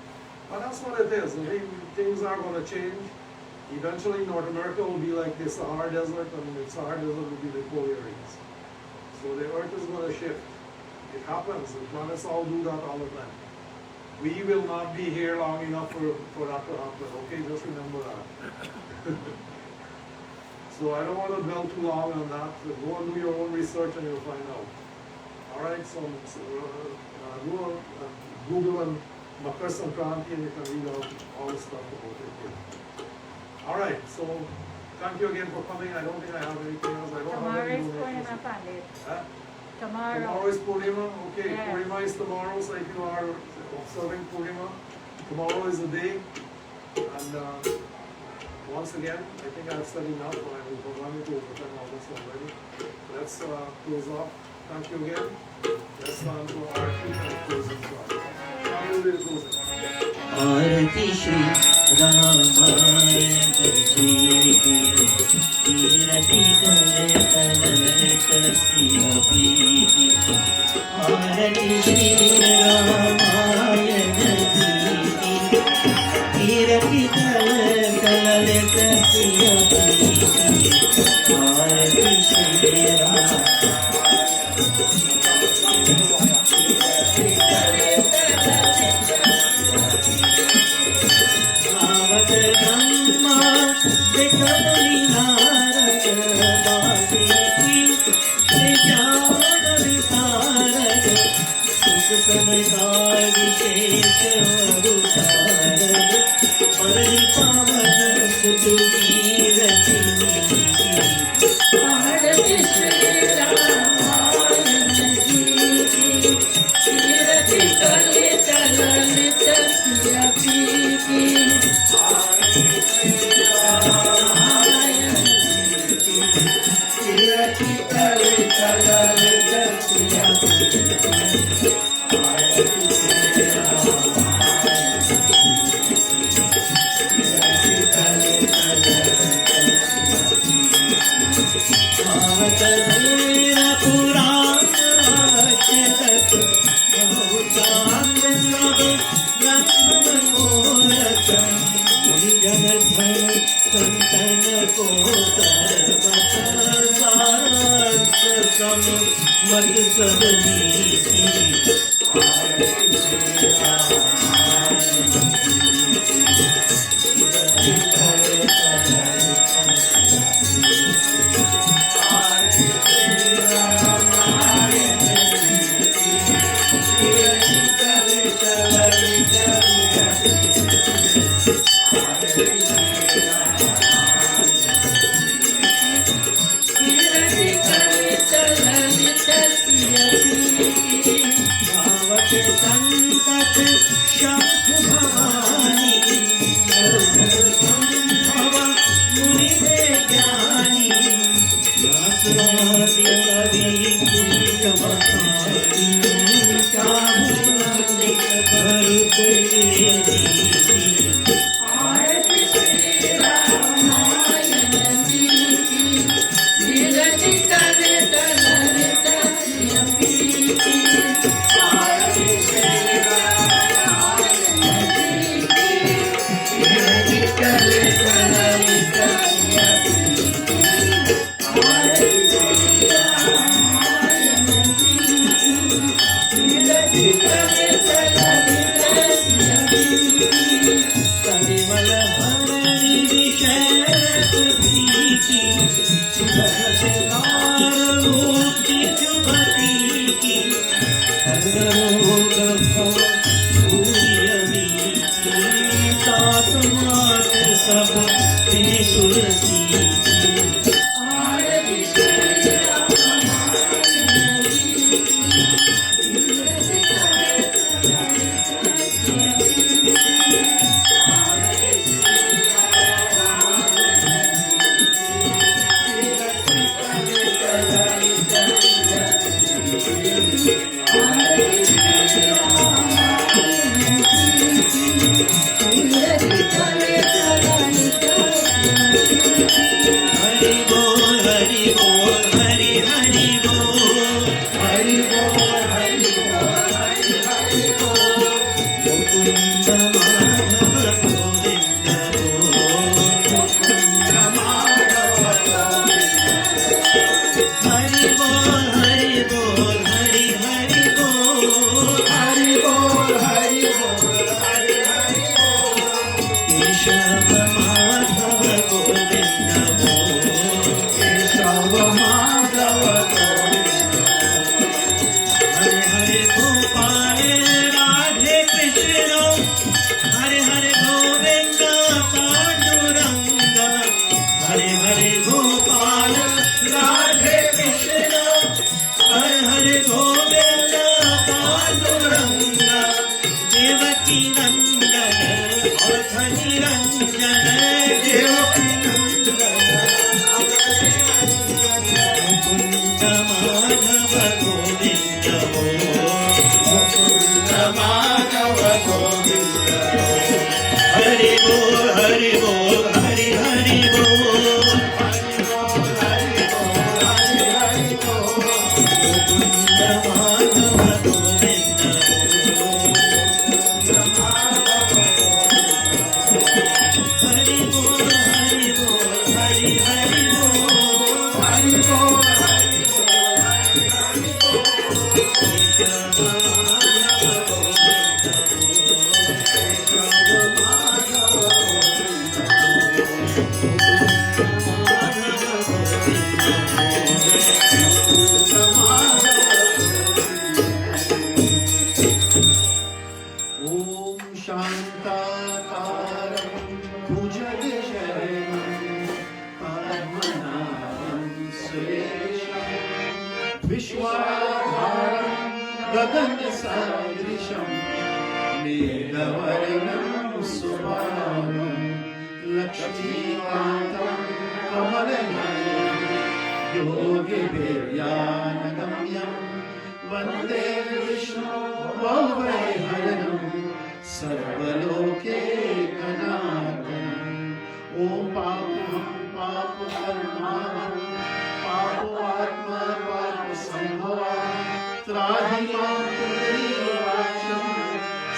But that's what it is. I mean, things are going to change. Eventually, North America will be like the Sahara Desert, and the Sahara Desert will be the polar areas. So the earth is going to shift. It happens. The planets all do that all the time. We will not be here long enough for that to happen. Okay, just remember that. So I don't want to dwell too long on that. Go and do your own research and you'll find out. All right, so Google and Makar Sankranti, and you can read out all the stuff about it here. All right, so thank you again for coming. I don't think I have anything else. I don't Tomorrow have any is donations. Purnima Pandit. Huh? Tomorrow. Tomorrow is Purnima? Okay, Yes. Purnima is tomorrow, so if you are observing Purnima, tomorrow is the day. And once again, I think I've said enough, and I will go on to overturn all this already. Let's close off. Thank you again. Let's stand to our feet and close this off. How will we close it? आरती श्री रामाय करी कीरति कल कसिया प्रीति आरती श्री रामाय करी कीरति कल कसिया प्रीति आरती श्री राम विशेष अवतार परनि पावन सुतवीर आरती श्री रामायण जी की कीर्ति करे चलनित सिया पी की रामायण कीर्ति करे चलनित सिया संतन को मत सबनी संकट शंख भवानी मुनि ज्ञानी व्यासवादी कवि आरती श्री रामायण जी की कीर्ति करे चलनित सिया पी की सब तुलसी आरती श्री रामायण जी की कीर्ति करे चलनित सिया पी की आरती श्री रामायण जी की कीर्ति करे चलनित सिया पी की आरती श्री रामायण जी की कीर्ति करे चलनित हरि बोल हरि बोल हरि हरि बोल हरि बोल हरि बोल हरि हरि बोल मुकुंद माधव गोविंद बोल मुकुंद माधव गोविंद हरि बोल हरि बोल हरि हरि बोल हरि बोल हरि बोल हरि हरि बोल केशव माधव गोविंद बोल केशव माधव गोविंद हरे हरे गोपाल राधे कृष्ण हरे हरे गोविंद पांडुरंग हरे हरे गोपाल राधे कृष्ण हरे हरे गोविंद पांडुरंग देवकी नंदन अर्थ निरंजन देवकी नंदन मुकुंद माधव गोविंद मुकुंद माधव गोविंद हरि बोल हरि बोल हरि हरि बोल हरि बोल हरि हरि बोल मुकुंद माधव गोविंद हरि बोल हरि बोल हरि हरि बोल हरि बोल हरि गगन सदृशं मेघवर्णं शुभांगं लक्ष्मीकान्तं कमलनयनं योगिभिर्यानगम्यं वन्दे विष्णु भवभयहरणं सर्वलोकैकनाथम्। ॐ पापं पापकर्माणं पापात्मा पापसम्भवा त्राहि मां पुण्डरीकाक्षं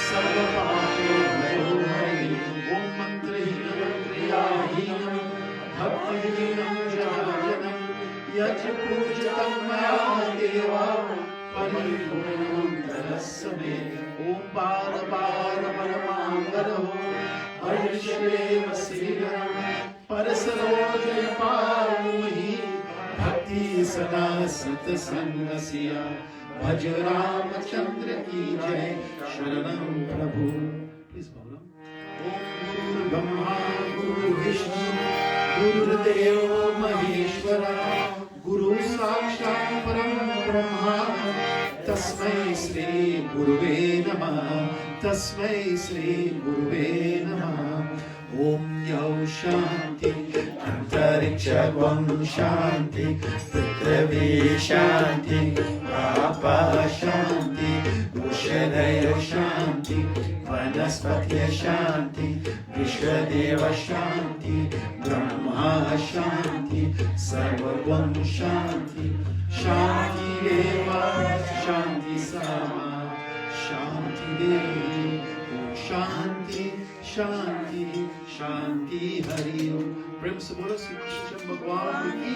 सर्वपापोभयो हरि। ॐ मन्त्रहीनं क्रियाहीनं भक्तिहीनं जनार्दनं यज्पूजितं मया देवा परिपूर्णं तदस्य मे। ॐ पार पार परमाङ्गलो हर्षेव श्रीरं परसरोजय पावमहि भक्ति सदा सत्संगस्य भज रामचंद्र की जय शरणं प्रभु। प्लीज बोलो। ओम गुरुर्ब्रह्मा गुरुर्विष्णु गुरुर्देवो महेश्वरा गुरु साक्षात् परं ब्रह्मा तस्मै श्री गुरुवे नमः तस्मै श्री गुरुवे नमः। ओम यौ शांति अंतरिक्षं शांति पृथ्वी शांति आपा शांति उषधयो शांति वनस्पतय शांति विश्वदेव शांति ब्रह्मा शांति सर्वगुण शांति शांतिरेव शांति सामा शांति देवी। ओम शांति शांति शांति हरि ओम। प्रेम से बोलो श्री कृष्ण भगवान की।